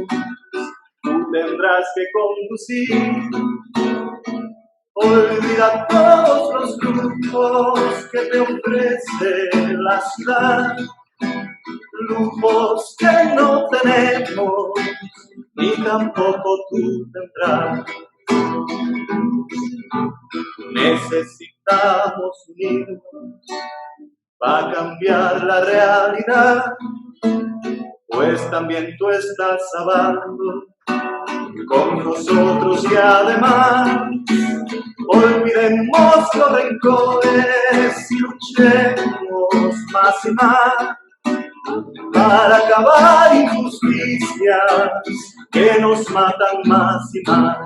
Tú tendrás que conducir. Olvida todos los lujos que te ofrece la ciudad, lujos que no tenemos ni tampoco tú tendrás. Necesitamos unirnos para cambiar la realidad, pues también tú estás hablando con nosotros y además olvidemos los rencores y luchemos más y más para acabar injusticias que nos matan más y más,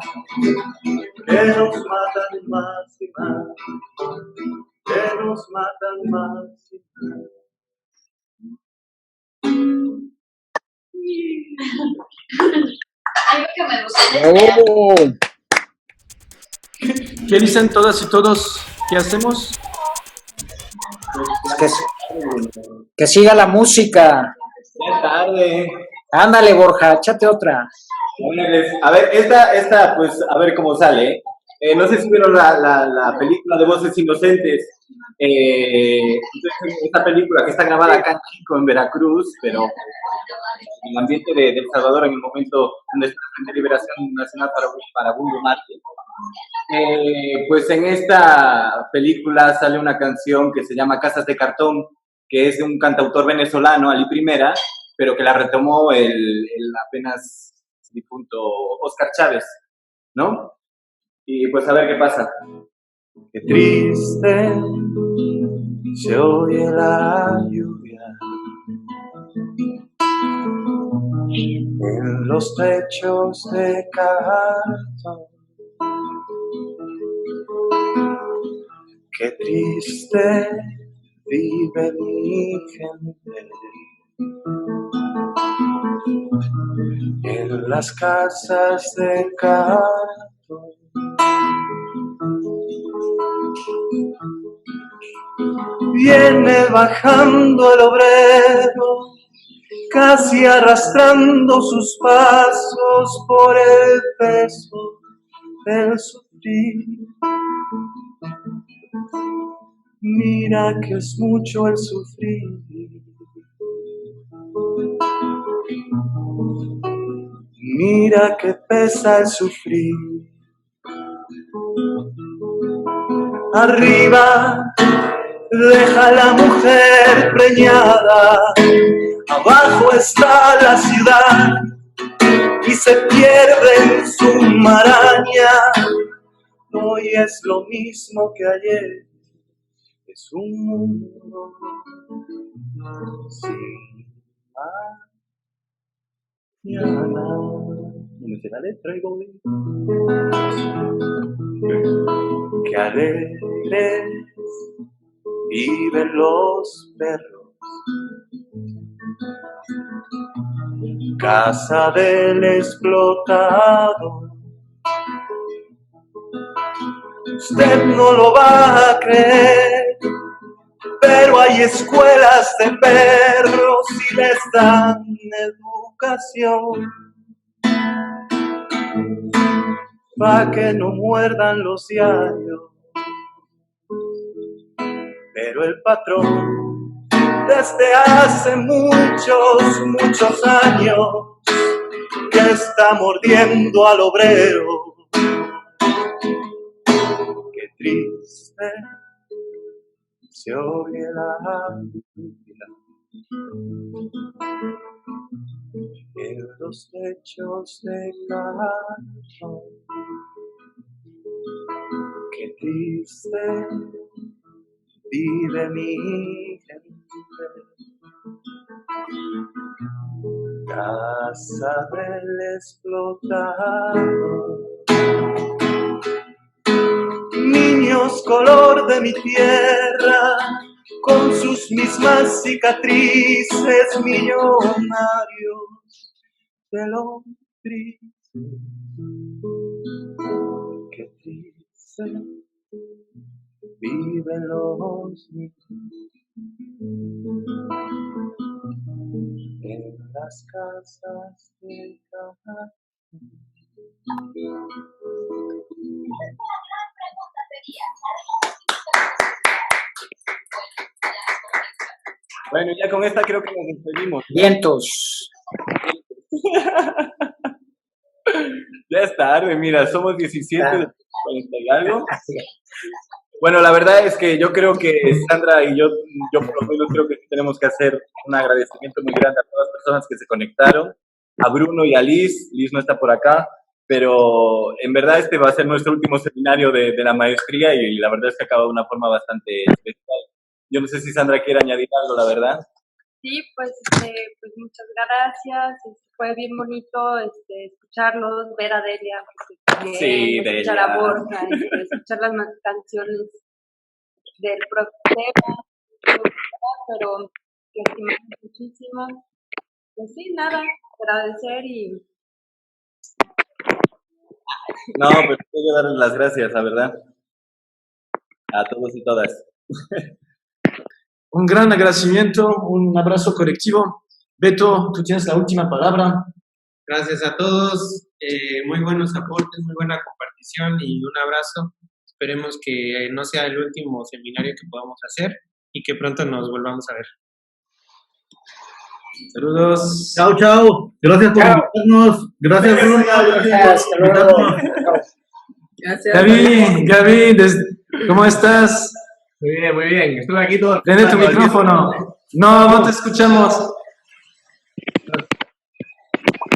que nos matan más y más, que nos matan más y más. Algo que me gusta. ¿Qué dicen todas y todos? ¿Qué hacemos? Que siga la música. Ya tarde. Ándale, Borja, échate otra. A ver, esta, pues, a ver cómo sale. No sé si vieron la película de Voces Inocentes. Esta película que está grabada acá en Chico, en Veracruz, pero en el ambiente de El Salvador, en el momento donde está la Liberación Nacional para Bulbo Marte. Pues en esta película sale una canción que se llama Casas de Cartón, que es de un cantautor venezolano, Ali Primera, pero que la retomó el apenas difunto Oscar Chávez, ¿no? Y pues a ver qué pasa. Qué triste se oye la lluvia en los techos de cartón. Qué triste vive mi gente en las casas de cartón. Viene bajando el obrero, casi arrastrando sus pasos por el peso del sufrir. Mira que es mucho el sufrir. Mira que pesa el sufrir. Arriba deja la mujer preñada, abajo está la ciudad y se pierde en su maraña. Hoy es lo mismo que ayer, es un mundo sin mañana. No me sé la letra y voy. Qué alegres viven los perros, casa del explotado. Usted no lo va a creer, pero hay escuelas de perros y les dan educación para que no muerdan los diarios. Pero el patrón, desde hace muchos años, que está mordiendo al obrero. Qué triste se oye la lluvia en los techos de cartón. Qué triste vive mi gente, casa del explotado. Niños color de mi tierra, con sus mismas cicatrices, millonarios de lo triste. Qué triste viven los niños en las casas de cartón. Bueno, ya con esta creo que nos despedimos. Vientos. Ya es tarde, mira, somos 17 de 40 y algo. Bueno, la verdad es que yo creo que Sandra y yo por lo menos creo que tenemos que hacer un agradecimiento muy grande a todas las personas que se conectaron, a Bruno y a Liz. Liz no está por acá, pero en verdad este va a ser nuestro último seminario de la maestría y la verdad es que ha acabado de una forma bastante especial. Yo no sé si Sandra quiere añadir algo, la verdad. Sí, pues muchas gracias. Fue bien bonito escucharlos, ver a Delia, Sí, escuchar Delia. a Borja, escuchar las canciones del programa, pero que estimamos muchísimo. Pues sí, nada, agradecer y No, pero quiero darles las gracias, la verdad, a todos y todas. Un gran agradecimiento, un abrazo colectivo. Beto, tú tienes la última palabra. Gracias a todos, muy buenos aportes, muy buena compartición y un abrazo. Esperemos que no sea el último seminario que podamos hacer y que pronto nos volvamos a ver. Saludos. Chao, chao. Gracias por invitarnos. Gracias, Bruno. Gracias por invitarnos. Gracias. Gaby, ¿cómo estás? Muy bien, muy bien. Estuve aquí todo. Prende tu micrófono. No te escuchamos.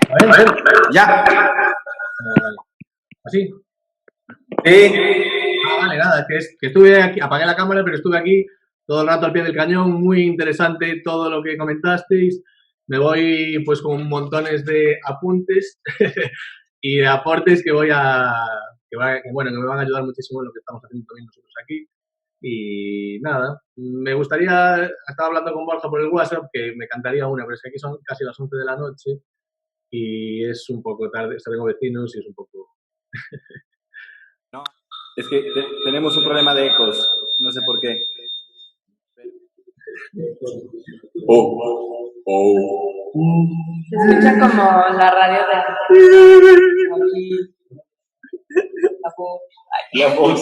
A ver, ya. ¿Así? Sí. Vale, nada, que estuve aquí, apagué la cámara, pero estuve aquí todo el rato al pie del cañón, muy interesante todo lo que comentasteis. Me voy pues con montones de apuntes y de aportes que me van a ayudar muchísimo en lo que estamos haciendo también nosotros aquí. Y nada, me gustaría, estaba hablando con Borja por el WhatsApp, que me cantaría una, pero es que aquí son casi las 11 de la noche y es un poco tarde, tengo vecinos y es un poco... No, es que tenemos un problema de ecos, no sé por qué. Se escucha como la radio de aquí. La voz.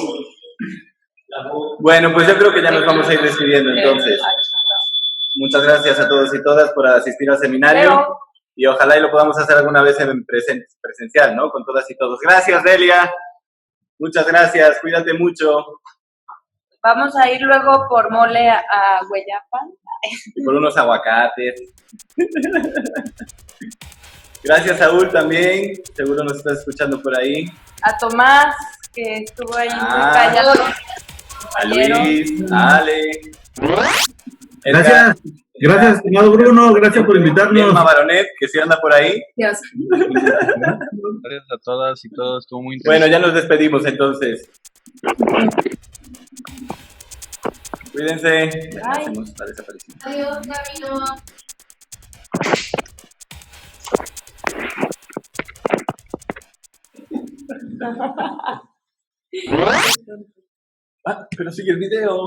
Bueno, pues yo creo que ya nos vamos a ir despidiendo entonces. Muchas gracias a todos y todas por asistir al seminario y ojalá y lo podamos hacer alguna vez en presencial, ¿no? Con todas y todos. Gracias, Delia. Muchas gracias, cuídate mucho. Vamos a ir luego por mole a Hueyapan. Y por unos aguacates. Gracias, Saúl, también. Seguro nos estás escuchando por ahí. A Tomás, que estuvo ahí muy callado. A Luis, a Ale. Gracias, estimado Bruno, gracias por invitarnos. Vilma Baronet, que sí anda por ahí. Gracias. Gracias a todas y todos, estuvo muy Bueno, interesante. ya nos despedimos entonces. Cuídense. Hacemos la desaparición. Adiós, Camilo. Pero sigue el video.